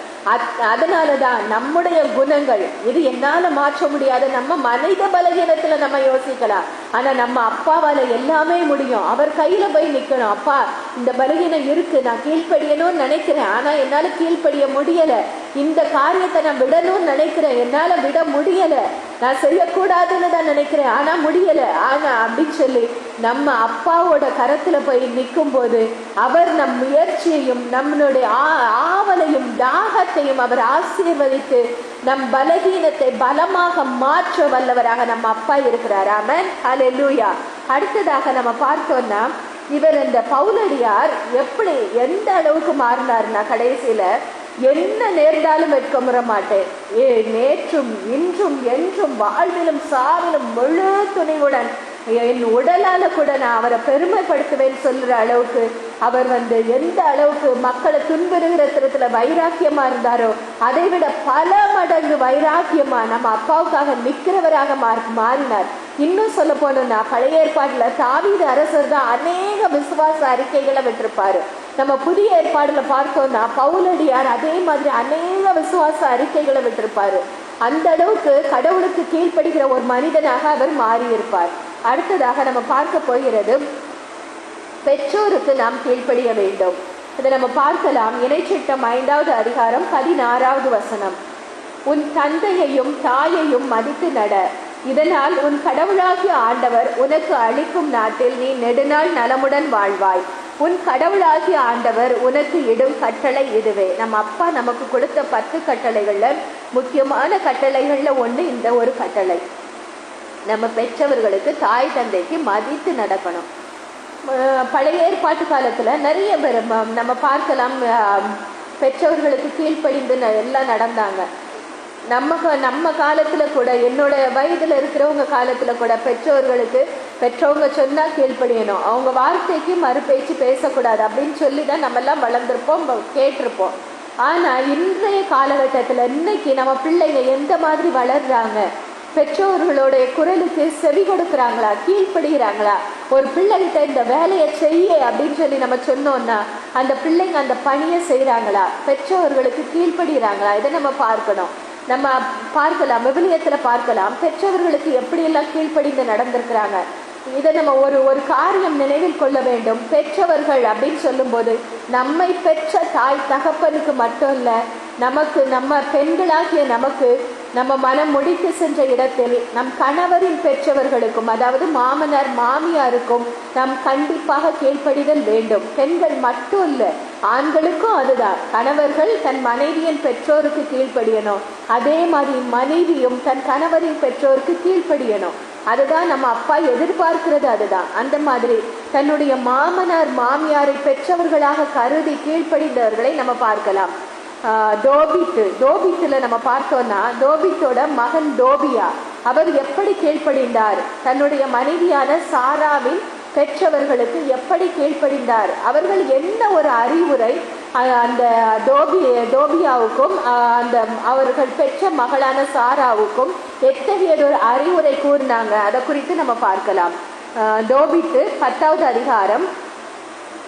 அதனாலதான் நம்முடைய குணங்கள் இது என்னால மாற்ற முடியாது. நம்ம மனித பலகீனத்துல நம்ம யோசிக்கலாம், ஆனா நம்ம அப்பாவால எல்லாமே முடியும். அவர் கையில போய் நிக்கணும். அப்பா, இந்த பலகீனம் இருக்கு, நான் கீழ்ப்படியணும்னு நினைக்கிறேன், ஆனா என்னால கீழ்ப்படிய முடியல. இந்த காரியத்தை நான் விடணும்னு நினைக்கிறேன், என்னால விட முடியல. நான் செய்யக்கூடாதுன்னு தான் நினைக்கிறேன், ஆனா முடியல. ஆனா அப்படின்னு சொல்லி நம்ம அப்பாவோட கரத்துல போய் நிற்கும் போது அவர் நம் முயற்சியையும் நம்மளுடைய ஆவலையும் தாகத்தையும் அவர் ஆசீர்வதித்து நம் பலகீனத்தை பலமாக மாற்ற வல்லவராக நம்ம அப்பா இருக்கிறார். ஆமென், ஹல்லேலூயா. அடுத்ததாக நம்ம பார்த்தோம்னா, இவர் இந்த பவுலடியார் எப்படி எந்த அளவுக்கு மாறினார்னா, கடைசியில என்ன நேர்ந்தாலும் வெட்கமுற மாட்டேன், நேற்றும் இன்றும் என்றும் வாழ்விலும் சாவிலும் முழு துணிவுடன் என் உடலால கூட நான் அவரை பெருமைப்படுத்துவேன்னு சொல்ற அளவுக்கு அவர் எந்த அளவுக்கு மக்களை துன்புறுகிறத்துல வைராக்கியமா இருந்தாரோ அதை விட பல மடங்கு வைராக்கியமா நம்ம அப்பாவுக்காக நிற்கிறவராக மாறினார். இன்னும் சொல்ல போனோம்னா, பழைய ஏற்பாடுல தாவீது அரசர் தான் அநேக விசுவாச அறிக்கைகளை விட்டிருப்பாரு. நம்ம புதிய ஏற்பாடுல பார்த்தோம்னா பவுலடியார் அதே மாதிரி அநேக விசுவாச அறிக்கைகளை விட்டிருப்பாரு. அந்த அளவுக்கு கடவுளுக்கு கீழ்ப்படுகிற ஒரு மனிதனாக அவர் மாறியிருப்பார். அடுத்ததாக நம்ம பார்க்க போகிறது, பெற்றோருக்கு நாம் கீழ்ப்படிய வேண்டும். இதை நம்ம பார்க்கலாம். இணைச்சட்டம் 5வது அதிகாரம் 16வது வசனம். உன் தந்தையையும் தாயையும் மதித்து நட, இதனால் உன் கடவுளாகிய ஆண்டவர் உனக்கு அளிக்கும் நாட்டில் நீ நெடுநாள் நலமுடன் வாழ்வாய். உன் கடவுளாகிய ஆண்டவர் உனக்கு இடும் கட்டளை இதுவே. நம்ம அப்பா நமக்கு கொடுத்த 10 கட்டளைகள்ல முக்கியமான கட்டளைகள்ல ஒண்ணு இந்த ஒரு கட்டளை. நம்ம பெற்றவர்களுக்கு தாய் தந்தைக்கு மதித்து நடக்கணும். பழைய ஏற்பாட்டு காலத்துல நிறைய பேர் நம்ம பார்க்கலாம், பெற்றவர்களுக்கு கீழ்ப்படிந்து எல்லாம் நடந்தாங்க. நம்ம காலத்துல கூட, என்னோட வயதுல இருக்கிறவங்க காலத்துல கூட பெற்றவங்க சொன்னா கீழ்ப்படியணும், அவங்க வார்த்தைக்கு மறுபேச்சு பேசக்கூடாது அப்படின்னு சொல்லிதான் நம்ம எல்லாம் வளர்ந்துருப்போம், கேட்டிருப்போம். ஆனா இன்றைய காலகட்டத்துல இன்னைக்கு நம்ம பிள்ளைங்க எந்த மாதிரி வளர்றாங்க? பெற்றோர்களுடைய குரலுக்கு செவி கொடுக்குறாங்களா? கீழ்ப்படுகிறாங்களா? ஒரு பிள்ளைகிட்ட இந்த வேலையை செய்ய அப்படின்னு சொல்லி நம்ம சொன்னோம்னா அந்த பிள்ளைங்க அந்த பணியை செய்யறாங்களா? பெற்றோர்களுக்கு கீழ்ப்படுகிறாங்களா? இதை நம்ம பார்க்கணும். நம்ம பார்க்கலாம், விவிலியத்துல பார்க்கலாம், பெற்றவர்களுக்கு எப்படியெல்லாம் கீழ்ப்படிந்து நடந்திருக்கிறாங்க. இதை நம்ம ஒரு காரியம் நினைவில் கொள்ள வேண்டும். பெற்றவர்கள் அப்படின்னு சொல்லும்போது நம்மை பெற்ற தாய் தகப்பனுக்கு மட்டும் இல்லை, நம்ம பெண்களாகிய நமக்கு நம்ம மனம் முடித்து சென்ற இடத்தில் நம் கணவரின் பெற்றவர்களுக்கும், அதாவது மாமனார் மாமியாருக்கும் நாம் கண்டிப்பாக கீழ்ப்படிதல் வேண்டும். பெண்கள் மட்டும் இல்லை, ஆண்களுக்கும் அதுதான். கணவர்கள் தன் மனைவியின் பெற்றோருக்கு கீழ்ப்படியணும், அதே மாதிரி மனைவியும் தன் கணவரின் பெற்றோருக்கு கீழ்ப்படியணும். அதுதான் நம்ம அப்பா எதிர்பார்க்கிறது. அதுதான் அந்த மாதிரி தன்னுடைய மாமனார் மாமியாரை பெற்றவர்களாக கருதி கீழ்ப்படிந்தவர்களை நம்ம பார்க்கலாம். தோபித்துல நம்ம பார்த்தோம்னா, தோபித்தோட மகன் தோபியா அவர் எப்படி கீழ்ப்படிந்தார்? தன்னுடைய மனைவியான சாராவின் பெற்றவர்களுக்கு எப்படி கீழ்ப்படிந்தார்? அவர்கள் என்ன ஒரு அறிவுரை அந்த தோபியாவுக்கும் அந்த அவர்கள் பெற்ற மகளான சாராவுக்கும் எத்தகைய ஒரு அறிவுரை கூறினாங்க? அதை குறித்து நம்ம பார்க்கலாம். தோபித்து 10வது அதிகாரம்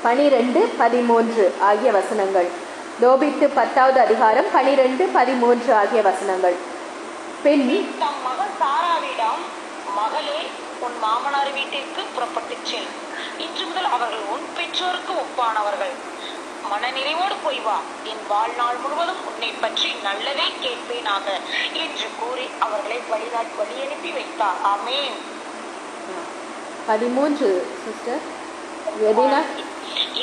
12, 13 ஆகிய வசனங்கள். தோபித்து 10வது அதிகாரம் 12, 13 ஆகிய வசனங்கள். பெண் தம் மகள் சாராவிடம், மகளே, உன் மாமனார் வீட்டிற்கு புறப்பட்டு செல். இன்று முதல் அவர்கள் உன் பெற்றோருக்கு ஒப்பானவர்கள். மனநிறைவோடு போய் வா. என் வாழ்நாள் முழுவதும் உன்னை பற்றி நல்லதை கேட்பேனாக என்று கூறி அவர்களை வழி அனுப்பி வைத்தார். ஆமென். 13 சிஸ்டர்.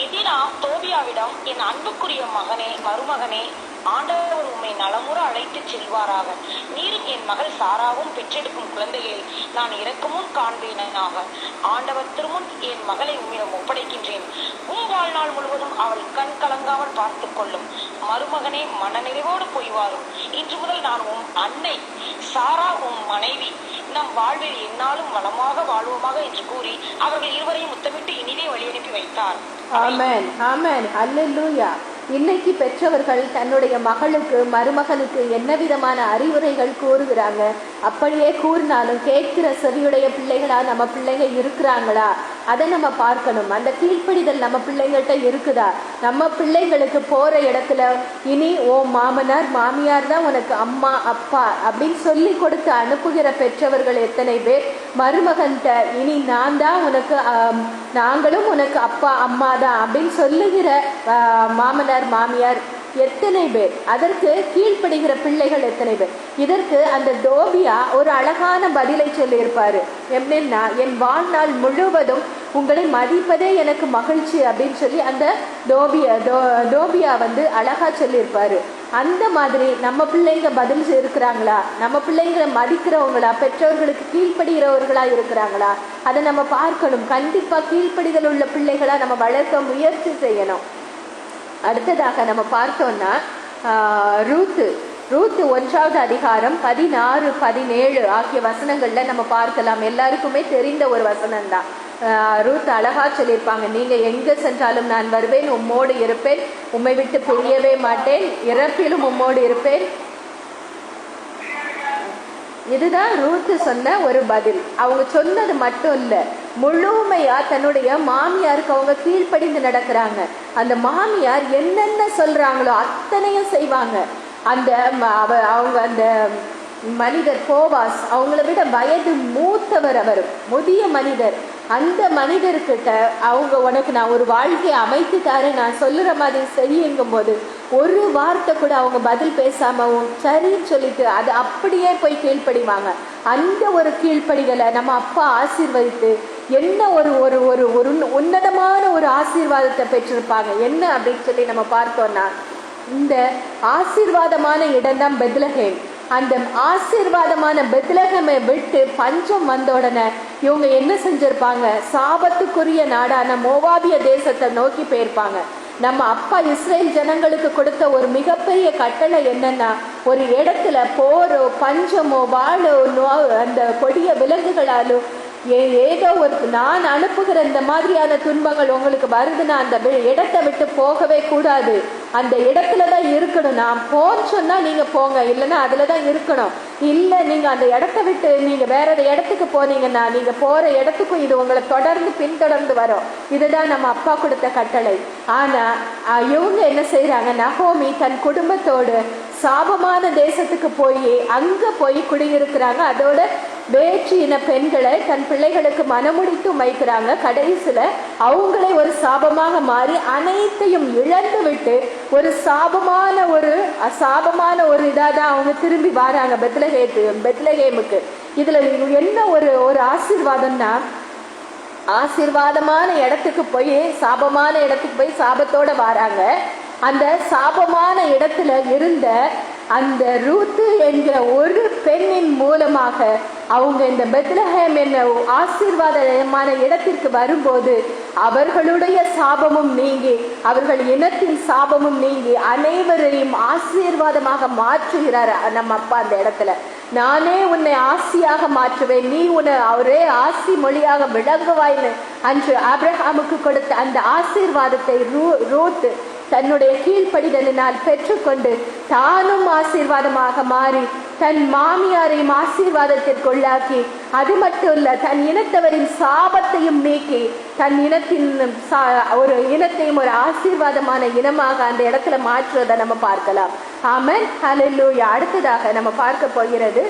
எதினா தோபியாவிடம், என் அன்புக்குரிய மருமகனே, ஆண்டவர் உம்மை நலமுற அழைத்து செல்வாராக. நீரும் என் மகள் சாராவும் பெற்றெடுக்கும் குழந்தையை நான் இறக்குமுன் காண்பேனாக. ஆண்டவர் திருமுன் என் மகளை உம்மிடம் ஒப்படைக்கின்றேன். வாழ்நாள் முழுவதும் அவள் கண் கலங்காமல் பார்த்து கொள்ளும். மருமகனே, மனநிறைவோடு போய் வாரும். இன்று முதல் நான் உம் அன்னை, சாரா உம் மனைவி, நம் வாழ்வில் என்னாலும் வளமாக வாழ்வோமாக என்று கூறி அவர்கள் இருவரையும் முத்தமிட்டு இனிதே வழி அனுப்பி வைத்தார். ஆமென், ஆமென், அல்லேலூயா. இன்னைக்கு பெற்றவர்கள் தன்னுடைய மகளுக்கு மருமகனுக்கு என்ன விதமான அறிவுரைகள் கூறுகிறாங்க? அப்படியே கூறினாலும் கேட்கிற செவியுடைய பிள்ளைகளா நம்ம பிள்ளைங்க இருக்கிறாங்களா? அதை நம்ம பார்க்கணும். அந்த கீழ்ப்படிதல் நம்ம பிள்ளைங்கள்ட்ட இருக்குதா? நம்ம பிள்ளைங்களுக்கு போற இடத்துல இனி ஓ மாமனார் மாமியார் தான் உனக்கு அம்மா அப்பா அப்படின்னு சொல்லி கொடுத்து அனுப்புகிற பெற்றவர்கள் எத்தனை பேர்? மருமகன்கிட்ட இனி நான் தான் உனக்கு, நாங்களும் உனக்கு அப்பா அம்மா தான் அப்படின்னு சொல்லுகிற மாமனார் மாமியார் எத்தனை பேர்? அதற்கு கீழ்ப்படுகிற பிள்ளைகள் எத்தனை பேர்? இதற்கு அந்த தோபியா ஒரு அழகான பதிலை சொல்லியிருப்பாரு. என்னன்னா, என் வாழ்நாள் முழுவதும் உங்களை மதிப்பதே எனக்கு மகிழ்ச்சி அப்படின்னு சொல்லி அந்த தோபியா அழகா சொல்லியிருப்பாரு. அந்த மாதிரி நம்ம பிள்ளைங்க பதில் இருக்கிறாங்களா? நம்ம பிள்ளைங்களை மதிக்கிறவங்களா? பெற்றோர்களுக்கு கீழ்ப்படுகிறவர்களா இருக்கிறாங்களா? அதை நம்ம பார்க்கணும். கண்டிப்பா கீழ்ப்படிதல் உள்ள பிள்ளைகளா நம்ம வளர்க்க முயற்சி செய்யணும். அடுத்ததாக நம்ம பார்த்தோம்னா ரூத்து 1வது அதிகாரம் 16, 17 ஆகிய வசனங்கள்ல நம்ம பார்க்கலாம். எல்லாருக்குமே தெரிந்த ஒரு வசனம் தான். ரூத் அழகா சொல்லியிருப்பாங்க, நீங்க எங்க சென்றாலும் நான் வருவேன், உம்மோடு இருப்பேன், உம்மை விட்டு பிரியவே மாட்டேன், இறப்பிலும் உம்மோடு இருப்பேன். இதுதான் ரூத்து சொன்ன ஒரு பதில். அவங்க சொன்னது மட்டும் இல்ல, முழுமையா தன்னுடைய மாமியாருக்கு அவங்க கீழ்ப்படிந்து நடக்கிறாங்க. அந்த மாமியார் என்னென்ன சொல்றாங்களோ அத்தனையும் செய்வாங்க. அவங்க அந்த மனிதர் போவாஸ், அவங்கள விட வயது மூத்தவர், அவர் முதிய மனிதர். அந்த மனிதர்கிட்ட அவங்க உனக்கு நான் ஒரு வாழ்க்கையை அமைத்து தரேன், நான் சொல்லுற மாதிரி செய்யுங்கும் போது ஒரு வார்த்தை கூட அவங்க பதில் பேசாமவும் சரின்னு சொல்லிட்டு அது அப்படியே போய் கீழ்ப்படிவாங்க. அந்த ஒரு கீழ்ப்படிதலை நம்ம அப்பா ஆசீர்வதித்து என்ன ஒரு ஒரு ஒரு ஒரு உன்னதமான ஒரு ஆசீர்வாதத்தை பெற்றிருப்பாங்க. என்ன அப்படின்னு சொல்லி நம்ம பார்த்தோம்னா, இந்த ஆசீர்வாதமான இடம்தான் பெத்லகேம். அந்த ஆசீர்வாதமான பெத்லகேமை விட்டு பஞ்சம் வந்த உடனே இவங்க என்ன செஞ்சிருப்பாங்க? சாபத்துக்குரிய நாடான மோவாபிய தேசத்தை நோக்கி போயிருப்பாங்க. நம்ம அப்பா இஸ்ரேல் ஜனங்களுக்கு கொடுத்த ஒரு மிகப்பெரிய கட்டளை என்னன்னா, ஒரு இடத்துல போரோ பஞ்சமோ வாழோ அந்த கொடிய விலங்குகளாலோ ஏதோ ஒரு நான் அனுப்புகிற இந்த மாதிரியான துன்பங்கள் உங்களுக்கு வருதுன்னா அந்த இடத்தை விட்டு போகவே கூடாது, அந்த இடத்துல தான் இருக்கணும். நான் போன்னு சொன்னா நீங்க போங்க, இல்லைன்னா அதுல தான் இருக்கணும். இல்லை நீங்க அந்த இடத்த விட்டு நீங்க வேற இடத்துக்கு போனீங்கன்னா நீங்க போற இடத்துக்கும் இது உங்களை தொடர்ந்து பின்தொடர்ந்து வரும். இதுதான் நம்ம அப்பா கொடுத்த கட்டளை. ஆனா இவங்க என்ன செய்யறாங்க? நகோமி தன் குடும்பத்தோடு சாபமான தேசத்துக்கு போய் அங்க போய் குடியிருக்கிறாங்க. அதோட வேற்று இன பெண்களை தன் பிள்ளைகளுக்கு மனமுடித்து வைக்கிறாங்க. கடைசியில அவங்களே ஒரு சாபமாக மாறி அனைத்தையும் இழந்து விட்டு ஒரு சாபமான ஒரு இதாதான் அவங்க திரும்பி வராங்க பெத்லகேமுக்கு. இதுல என்ன ஒரு ஆசீர்வாதம்னா, ஆசீர்வாதமான இடத்துக்கு போய் சாபமான இடத்துக்கு போய் சாபத்தோட வராங்க. அந்த சாபமான இடத்துல இருந்த அந்த ரூத்து என்கிற ஒரு பெண்ணின் மூலமாக அவங்க இந்த பெத்லகேம் என்ற ஆசீர்வாதமான இடத்திற்கு வரும்போது அவர்களுடைய சாபமும் நீங்கி அவர்கள் இனத்தின் சாபமும் நீங்கி அனைவரையும் ஆசீர்வாதமாக மாற்றுகிறார் நம்ம அப்பா. அந்த இடத்துல நானே உன்னை ஆசியாக மாற்றுவேன், நீ உன்னை அவரே ஆசி மொழியாக விளங்குவாய்னு அன்று ஆபிரகாமுக்கு கொடுத்த அந்த ஆசீர்வாதத்தை ரூத் தன்னுடைய கீழ்ப்படிதலினால் பெற்றுக்கொண்டு தானும் ஆசீர்வாதமாக மாறி தன் மாமியாரையும் ஆசீர்வாதத்திற்குள்ளாக்கி, அது மட்டும் இல்ல தன் இனத்தவரின் சாபத்தையும் நீக்கி தன் இனத்தின் ஒரு இனத்தையும் ஒரு ஆசீர்வாதமான இனமாக அந்த இடத்துல மாற்றுவதை நம்ம பார்க்கலாம். ஆமென், ஹல்லேலூயா. அடுத்ததாக நம்ம பார்க்க போகிறது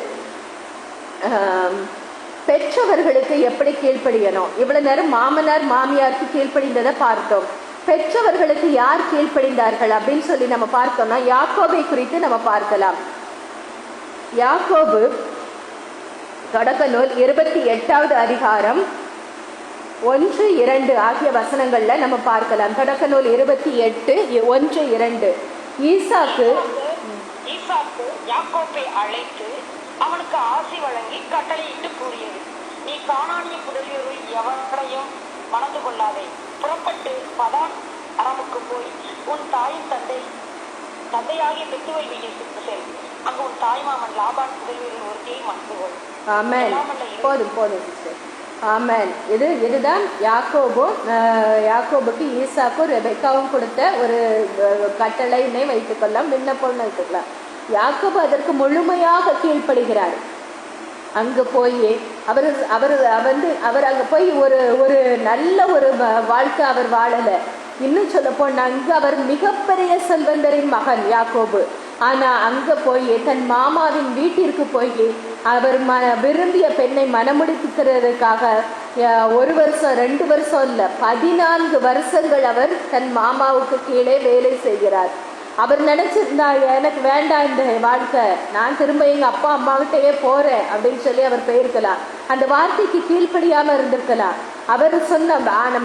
பெற்றவர்களுக்கு எப்படி கீழ்ப்படியணும். இவ்வளவு நேரம் மாமனார் மாமியாருக்கு கீழ்ப்படிந்ததை பார்த்தோம். பெற்றவர்களுக்கு யார் கீழ்ப்படிந்தார்கள் அப்படின்னு சொல்லி நம்ம பார்த்தோம்னா யாக்கோபை குறித்து நம்ம பார்க்கலாம். யாக்கோபு தொடக்க நூல் 28வது அதிகாரம் 1-2 ஆகிய வசனங்கள்ல நம்ம பார்க்கலாம். தொடக்க நூல் 28:1-2. ஈசாக்கு யாக்கோபை அழைத்து அவனுக்கு ஆசி வழங்கி கட்டளையிட்டு கூறியது, நீ கானானிய புதல்வரில் எவரையும் மணந்து கொள்ளாதே. புறப்பட்டு பதான் அரமுக்கு போய் உன் தாயின் தந்தையாகிய பெத்துவேல் வீட்டிற்கு செல். அங்கு உன் தாய் மாமன் லாபான் புதல்வரில் ஒருத்தியை மணந்து கொள். ஆமென். போதும் சிஸ்டர். ஆமென். இதுதான் யாக்கோபுக்கு ஈசாக்கும் ரெபெக்காவும் கொடுத்த ஒரு கட்டளையினை வைத்துக்கொள்ளலாம், விண்ணப்பம் வைத்துக்கலாம். யாக்கோபு அதற்கு முழுமையாக கீழ்ப்படுகிறார். அங்கே போய் அவர் அங்கே போய் ஒரு நல்ல ஒரு வாழ்க்கை அவர் வாழலை. இன்னும் சொல்ல போனா அங்கே அவர் மிகப்பெரிய செல்வந்தரின் மகன் யாக்கோபு. ஆனால் அங்கே போய் தன் மாமாவின் வீட்டிற்கு போய் அவர் விரும்பிய பெண்ணை மனமுடிக்கிறதுக்காக 1 வருஷம் 2 வருஷம் இல்லை 14 வருஷங்கள் அவர் தன் மாமாவுக்கு கீழே வேலை செய்கிறார். அவர் நினைச்சிருந்தா எனக்கு வேண்டாம் இந்த வாழ்க்கை, நான் திரும்ப எங்க அப்பா அம்மாகிட்டயே போறேன் அப்படின்னு சொல்லி அவர் போயிருக்கலாம். அந்த வார்த்தைக்கு கீழ்ப்படியாம இருந்திருக்கலாம். அவர் சொன்ன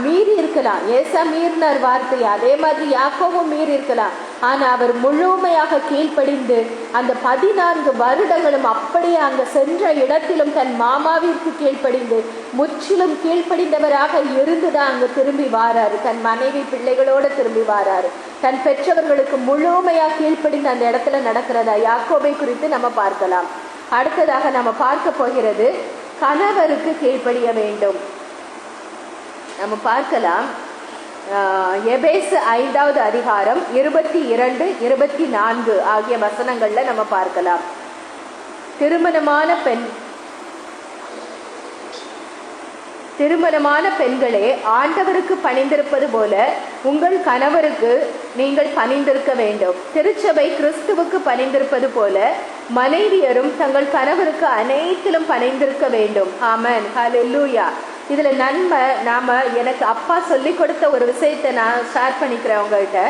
மீறி இருக்கலாம். ஏசா மீறினார் வார்த்தையை, அதே மாதிரி யாக்கோவும் மீறி இருக்கலாம். ஆனா அவர் முழுமையாக கீழ்ப்படிந்து அந்த 14 வருடங்களும் அப்படியே அங்க சென்ற இடத்திலும் தன் மாமாவிற்கு கீழ்ப்படிந்து முற்றிலும் கீழ்ப்படிந்தவராக இருந்துதான் அங்க திரும்பி வாராரு. தன் மனைவி பிள்ளைகளோட திரும்பி வாராரு. தன் பெற்றவர்களுக்கு முழுமையாக கீழ்ப்படிந்து அந்த இடத்துல நடக்கிறதா யாக்கோபை குறித்து நம்ம பார்க்கலாம். அடுத்ததாக நம்ம பார்க்க போகிறது கணவருக்கு கீழ்ப்படிய வேண்டும். நம்ம பார்க்கலாம். எபேசு 5வது அதிகாரம் 22-24 ஆகிய வசனங்கள்ல நம்ம பார்க்கலாம். திருமணமான பெண்களே, ஆண்டவருக்கு பணிந்திருப்பது போல உங்கள் கணவருக்கு நீங்கள் பணிந்திருக்க வேண்டும். திருச்சபை கிறிஸ்துவுக்கு பணிந்திருப்பது போல மனைவியரும் தங்கள் கணவருக்கு அனைத்திலும் பணிந்திருக்க வேண்டும். ஆமென். ஹல்லேலூயா. இதுல நன்மை எனக்கு அப்பா சொல்லி கொடுத்த ஒரு விஷயத்தை நான் ஷேர் பண்ணிக்கிறேன் உங்கள்கிட்ட.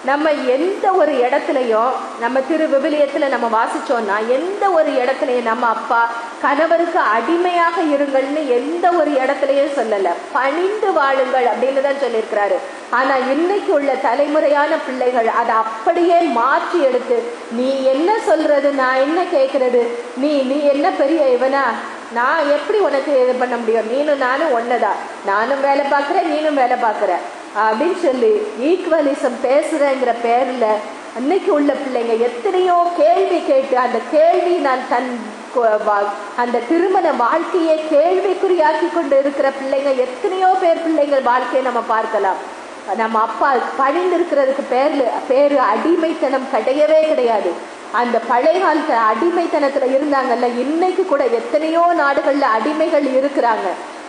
நம்ம எந்த ஒரு இடத்துலையும் நம்ம விவிலியத்துல நம்ம வாசிச்சோம்னா எந்த ஒரு இடத்துலையும் நம்ம அப்பா கணவருக்கு அடிமையாக இருங்கள்னு எந்த ஒரு இடத்துலையும் சொல்லல, பணிந்து வாழுங்கள் அப்படின்னு தான் சொல்லியிருக்கிறாரு. ஆனா இன்னைக்கு உள்ள தலைமுறையான பிள்ளைகள் அதை அப்படியே மாற்றி எடுத்து, நீ என்ன சொல்றது, நான் என்ன கேட்கறது, நீ என்ன பெரிய இவனா, நான் எப்படி உனக்கு இது பண்ண முடியும், நீனும் நானும் ஒன்னதான், நானும் வேலை பார்க்குறேன் நீனும் வேலை பார்க்குற அப்படின்னு சொல்லி ஈக்குவலிசம் பேசுறேங்கிற பேர்ல அன்னைக்கு உள்ள பிள்ளைங்க எத்தனையோ கேள்வி கேட்டு அந்த கேள்வி அந்த திருமண வாழ்க்கையை கேள்விக்குறியாக்கி கொண்டு இருக்கிற பிள்ளைங்க எத்தனையோ பிள்ளைங்கள் வாழ்க்கையை நம்ம பார்க்கலாம். நம்ம அப்பா பணிந்திருக்கிறதுக்கு பேரு அடிமைத்தனம் கிடையவே கிடையாது. அந்த பழைய காலத்து அடிமைத்தனத்துல இருந்தாங்கல்ல, இன்னைக்கு கூட எத்தனையோ நாடுகள்ல அடிமைகள் இருக்கிறாங்க.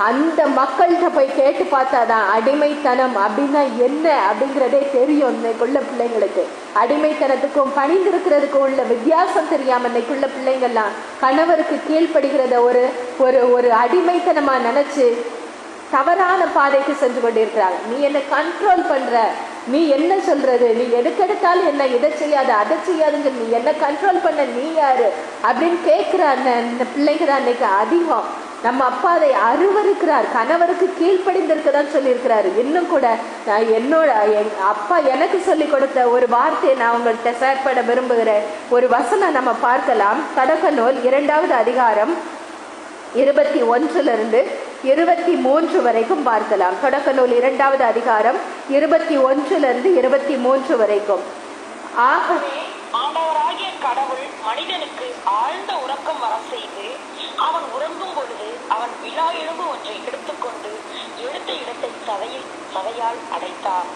அந்த மக்கள்கிட்ட போய் கேட்டு பார்த்தாதான் அடிமைத்தனம் அப்படின்னா என்ன அப்படிங்கிறதே தெரியும். இன்னைக்குள்ள பிள்ளைங்களுக்கு அடிமைத்தனத்துக்கும் பணிந்திருக்கிறதுக்கும் உள்ள வித்தியாசம் தெரியாம இன்னைக்குள்ள பிள்ளைங்கள்லாம் கணவருக்கு கீழ்ப்படுகிறத ஒரு அடிமைத்தனமா நினைச்சு தவறான பாதைக்கு சென்று கொண்டிருக்கிறாங்க. நீ என்ன கண்ட்ரோல் பண்ற, நீ என்ன சொல்றது, நீ எதுக்கெடுத்தாலும் என்ன இதை செய்யாத அதை செய்யாதுன்னு நீ என்ன கண்ட்ரோல் பண்ண, நீ யாரு அப்படின்னு கேட்கிற அந்த பிள்ளைங்க தான் இன்னைக்கு அதிகம். நம்ம அப்பா அதை அருவருக்கிறார், கணவருக்கு கீழ்ப்படிந்திருக்கதான் சொல்லியிருக்கிறாரு. இன்னும் கூட அப்பா எனக்கு சொல்லி கொடுத்த ஒரு வார்த்தையை நான் உங்கள்கிட்ட ஷேர் பண்ண விரும்புகிறேன். ஒரு வசனம் நம்ம பார்க்கலாம். தொடக்க நூல் 2வது அதிகாரம் 21-23 வரைக்கும் பார்க்கலாம். தொடக்க நூல் 2வது அதிகாரம் 21-23 வரைக்கும். ஆகவே ஆண்டவராகிய கடவுள் மனிதனுக்கு ஆழ்ந்த உறக்கம் வர செய்து அவன் உறங்கும் பொழுது அவன் விழா எலும்பு ஒன்றை எடுத்துக்கொண்டு எடுத்த இடத்தை சதையால் அடைத்தார்.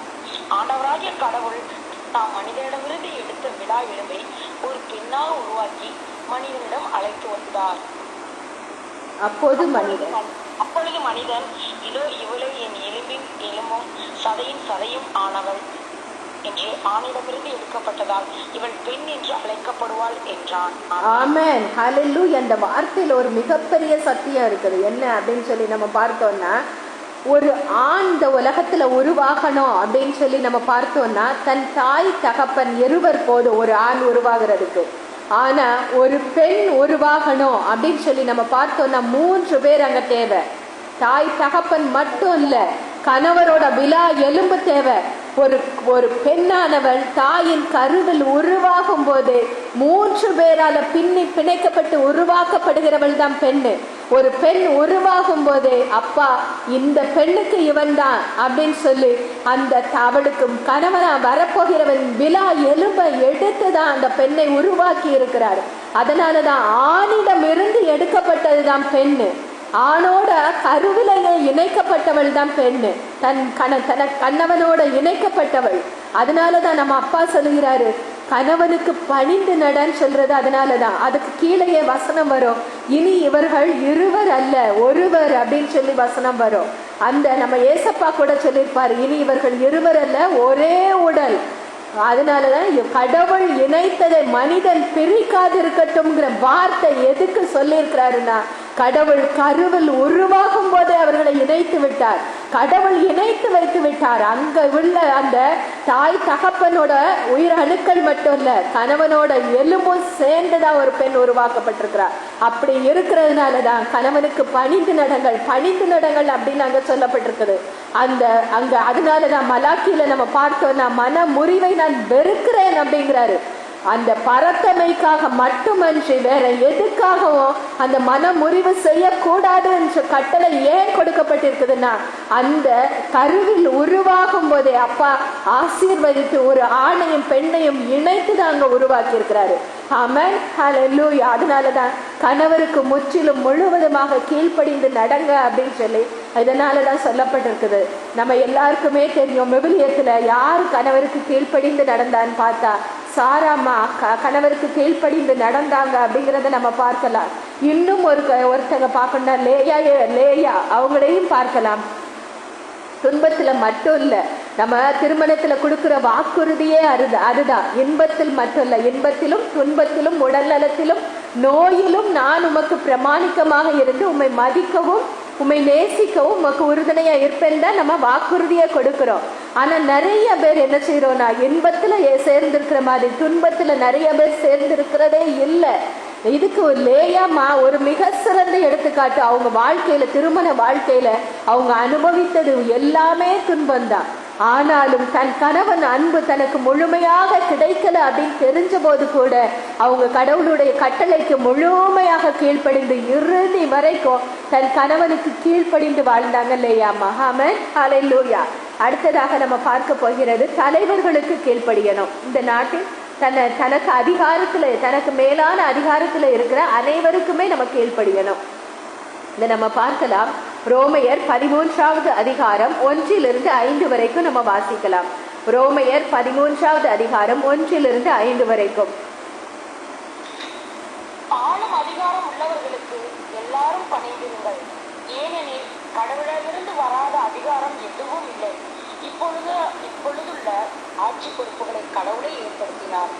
ஆண்டவராகிய கடவுள் தாம் மனிதனிடமிருந்து எடுத்த விழா எலும்பை ஒரு பெண்ணாக உருவாக்கி மனிதனிடம் அழைத்து வந்தார். அப்பொழுது மனிதன் இதோ இவளை என் எலும்பின் எலும்பும் சதையின் சதையும் ஆனவள் என்று ஆணிடமிருந்து எடுக்கப்பட்டதால் இவள் பெண் என்று அழைக்கப்படுவாள் என்றான். ஆமென். ஹல்லேலூயா. அந்த வார்த்தையில ஒரு மிகப்பெரிய சத்தியம் இருக்குது. என்ன அப்படின்னு சொல்லி நம்ம பார்த்தோம்னா, ஒரு ஆண் இந்த உலகத்துல உருவாகணும் அப்படின்னு சொல்லி நம்ம பார்த்தோம்னா தன் தாய் தகப்பன் இருவர் போதும் ஒரு ஆண் உருவாகிறதுக்கு. ஆனா ஒரு பெண் உருவாகணும் அப்படின்னு சொல்லி நம்ம பார்த்தோம்னா 3 பேர் அங்க தேவை. தாய் தகப்பன் மட்டும் இல்ல, கணவரோட விலா எலும்பு தேவை. ஒரு பெண்ணானவள் தாயின் கருவில் உருவாகும் போது 3 பேரால பிணைக்கப்பட்டு உருவாக்கப்படுகிறவள் தான் பெண்ணு. ஒரு பெண் உருவாகும் போது அப்பா இந்த பெண்ணுக்கு இவன் தான் அப்படின்னு சொல்லி அந்த அவளுக்கு கணவனா வரப்போகிறவன் விலா எலும்பை எடுத்துதான் அந்த பெண்ணை உருவாக்கி இருக்கிறார். அதனாலதான் ஆணிடம் இருந்து எடுக்கப்பட்டதுதான் பெண்ணு. ஆணோட கருவிலையே இணைக்கப்பட்டவள் தான் பெண்ணு, தன் கணவனோட இணைக்கப்பட்டவள். அதனாலதான் நம்ம அப்பா சொல்லுகிறாரு கணவனுக்கு பணிந்து நடன்னு சொல்றது. அதனாலதான் அதுக்கு கீழே வசனம் வரும், இனி இவர்கள் இருவர் அல்ல ஒருவர் அப்படின்னு சொல்லி வசனம் வரும். அந்த நம்ம ஏசப்பா கூட சொல்லியிருப்பாரு, இனி இவர்கள் இருவர் அல்ல ஒரே உடல். அதனாலதான் கடவுள் இணைத்ததை மனிதன் பிரிக்காது இருக்கட்டும்ங்கிற வார்த்தை எதுக்கு சொல்லியிருக்கிறாருன்னா, கடவுள் கருவில் உருவாகும் போதே அவர்களை இணைத்து விட்டார். கடவுள் இணைத்து வைத்து விட்டார். அங்க உள்ள அந்த தாய் தகப்பனோட உயிர் அணுக்கள் மட்டும் இல்ல, கணவனோட எலும்பும் சேர்ந்துதான் ஒரு பெண் உருவாக்கப்பட்டிருக்கிறார். அப்படி இருக்கிறதுனாலதான் கணவனுக்கு பணிந்து நடங்கள் அப்படின்னு அங்க சொல்லப்பட்டிருக்குது. அங்க அதனாலதான் மலாக்கியில நம்ம பார்த்தோம்னா மன முறிவை நான் வெறுக்கிறேன் அப்படிங்கிறாரு. அந்த பரத்தமைக்காக மட்டுமன்றி வேற எதுக்காகவும் அந்த மன முறிவு செய்யக்கூடாது என்ற கட்டளை ஏன் கொடுக்கப்பட்டிருக்குதுன்னா, அந்த கருவில் உருவாகும் போதே அப்பா ஆசீர்வதித்து ஒரு ஆணையும் பெண்ணையும் இணைத்து தான் அங்க உருவாக்கி இருக்கிறாரு. ஆமென், ஹல்லேலூயா. அதனாலதான் கணவருக்கு முற்றிலும் முழுவதுமாக கீழ்ப்படிந்து நடங்க அப்படின்னு சொல்லி இதனாலதான் சொல்லப்பட்டிருக்குது. நம்ம எல்லாருக்குமே தெரியும், விவிலியத்துல யார் கணவருக்கு கீழ்ப்படிந்து நடந்தான்னு பார்த்தா சாராமா கணவருக்கு கீழ்ப்படிந்து நடந்தாங்க அப்படிங்கிறத நம்ம பார்க்கலாம். இன்னும் ஒருத்தங்க பார்க்கணும்னா லேயா அவங்களையும் பார்க்கலாம். துன்பத்துல மட்டும் இல்ல, நம்ம திருமணத்துல கொடுக்கிற வாக்குறுதியே அதுதான். இன்பத்தில் மட்டும் இல்ல, இன்பத்திலும் துன்பத்திலும் உடல் நலத்திலும் நோயிலும் நான் உமக்கு பிரமாணிக்கமாக இருந்து உம்மை மதிக்கவும் உம்மை நேசிக்கவும் உமக்கு உறுதுணையா இருப்பேன் தான் நம்ம வாக்குறுதியை கொடுக்கிறோம். ஆனா நிறைய பேர் என்ன செய்யறோம்னா, இன்பத்துல சேர்ந்திருக்கிற மாதிரி துன்பத்துல நிறைய பேர் சேர்ந்திருக்கிறதே இல்லை. இதுக்கு ஒரு லேயாமா ஒரு மிக சிறந்த எடுத்துக்காட்டு. அவங்க வாழ்க்கையில திருமண வாழ்க்கையில அவங்க அனுபவித்தது எல்லாமே துன்பம்தான். ஆனாலும் தன் கணவன் அன்பு தனக்கு முழுமையாக கிடைக்கல அப்படின்னு தெரிஞ்ச போது கூட அவங்க கடவுளுடைய கட்டளைக்கு முழுமையாக கீழ்ப்படிந்து இறுதி வரைக்கும் தன் கணவனுக்கு கீழ்ப்படிந்து வாழ்ந்தாங்க லேயாமா. ஆமென், ஹல்லேலூயா. அடுத்ததாக நம்ம பார்க்க போகிறது தலைவர்களுக்கு கீழ்ப்படியணும். இந்த நாட்டில் தனக்கு அதிகாரத்துல தனக்கு மேலான அதிகாரத்துல இருக்கிற அனைவருக்குமே நம்ம கீழ்ப்படியணும். இதை நம்ம பார்க்கலாம். ரோமையர் 13வது அதிகாரம் 1 - 5 வரைக்கும் நம்ம வாசிக்கலாம். ரோமையர் 13வது அதிகாரம் 1 - 5 வரைக்கும். ஆளும் அதிகாரம் உள்ளவர்களுக்கு எல்லாரும் பணிந்திருங்கள், ஏனெனில் கடவுளிடமிருந்து வராத அதிகாரம் எதுவும் இல்லை. இப்பொழுதுள்ள ஆட்சி பொறுப்புகளை கடவுளை ஏற்படுத்தினார்.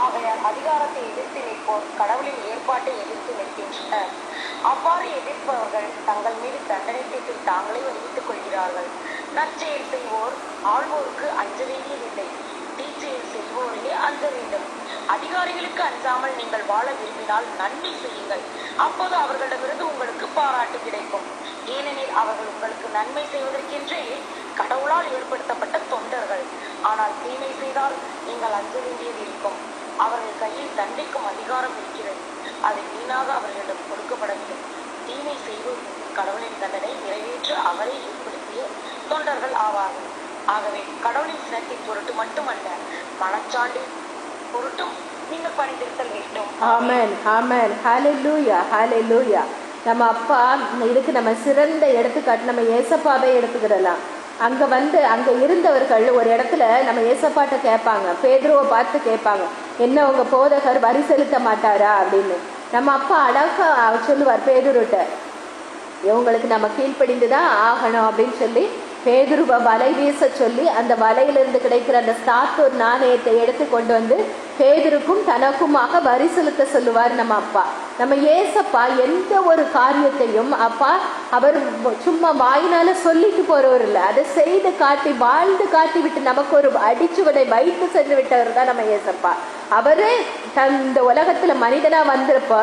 ஆகையால் அதிகாரத்தை எதிர்த்து நிற்போர் கடவுளின் ஏற்பாட்டை எதிர்த்து நிற்கின்றனர். அவ்வாறு எதிர்ப்பவர்கள் தங்கள் மீது தண்டனை தீர்த்து தாங்களே அறிவித்துக் கொள்கிறார்கள். நற்செயல் செய்வோர் ஆள்வோருக்கு அஞ்ச வேண்டியதில்லை, தீச்செயல் செய்வோரையே அஞ்ச வேண்டும். அதிகாரிகளுக்கு அஞ்சாமல் நீங்கள் வாழ விரும்பினால் நன்மை செய்யுங்கள், அப்போது அவர்களிடமிருந்து உங்களுக்கு பாராட்டு கிடைக்கும். ஏனெனில் அவர்கள் உங்களுக்கு நன்மை செய்வதற்கென்றே கடவுளால் ஏற்படுத்தப்பட்ட தொண்டர்கள். ஆனால் தீமை செய்தால் நீங்கள் அஞ்ச வேண்டியது இருக்கும். அவர்கள் கையில் தண்டிக்கும் அதிகாரம் இருக்கிறது, அது வீணாக அவர்களிடம் கொடுக்கப்படவில்லை. தீமை செய்வோர் கடவுளின் தண்டனை நிறைவேற்ற அவரை ஏற்படுத்திய தொண்டர்கள் ஆவார்கள். ஆகவே கடவுளின் சினத்தின் பொருட்டு மட்டுமல்ல, மனச்சாண்டின் பொருட்டும் நீங்கள் பணிந்திருத்தல் வேண்டும். ஆமென், ஆமென், ஹல்லேலூயா, ஹல்லேலூயா. நம்ம அப்பா இதுக்கு நம்ம சிறந்த எடுத்துக்காட்டு நம்ம ஏசப்பாவே எடுத்துக்கிடலாம். அங்க இருந்தவர்கள் ஒரு இடத்துல நம்ம ஏசப்பாட்ட கேட்பாங்க, பேதுருவை பார்த்து கேட்பாங்க, என்ன உங்க போதகர் வரி செலுத்த மாட்டாரா அப்படின்னு. நம்ம அப்பா அழகா சொல்லுவார் பேதுருட்ட, இவங்களுக்கு நம்ம கீழ்ப்படிந்துதான் ஆகணும் அப்படின்னு சொல்லி பேதுருவை வலை வீச சொல்லி அந்த வலையிலிருந்து கிடைக்கிற அந்த சாத்தூர் நாணயத்தை எடுத்து கொண்டு வந்து பேதுருக்கும் தனக்குமாக வரி செலுத்த சொல்லுவார் நம்ம அப்பா. நம்ம ஏசப்பா எந்த ஒரு காரியத்தையும் அப்பா அவர் சும்மா வாயினால சொல்லிட்டு போறவர் இல்லை, அதை செய்து காட்டி வாழ்ந்து காட்டி விட்டு நமக்கு ஒரு அடிச்சுவதை வைத்து சென்று விட்டவர் தான் நம்ம ஏசப்பா. அவரே இந்த உலகத்துல மனிதனா வந்திருப்ப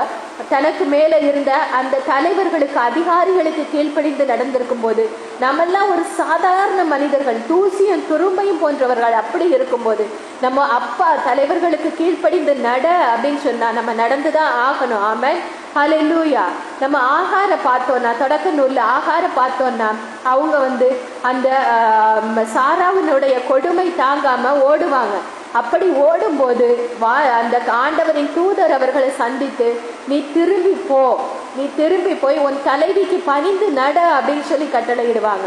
தனக்கு மேல இருந்த அந்த தலைவர்களுக்கு அதிகாரிகளுக்கு கீழ்ப்படிந்து நடந்திருக்கும் போது நம்மெல்லாம் ஒரு சாதாரண மனிதர்கள், தூசியும் துரும்பையும் போன்றவர்கள். அப்படி இருக்கும்போது நம்ம அப்பா தலைவர்களுக்கு கீழ்ப்படிந்து நட அப்படின்னு சொன்னா நம்ம நடந்துதான் ஆகணும். ஆமென், ஹல்லேலூயா. நம்ம ஆகார பார்த்தோம்னா, தொடக்க நூல்ல ஆகார பார்த்தோம்னா அவங்க அந்த சாராவினுடைய கொடுமை தாங்காம ஓடுவாங்க. அப்படி ஓடும்போது அந்த ஆண்டவரின் தூதர் அவர்களை சந்தித்து, நீ திரும்பி போய் உன் தலைவிக்கு பணிந்து நட அப்படின்னு சொல்லி கட்டளையிடுவாங்க.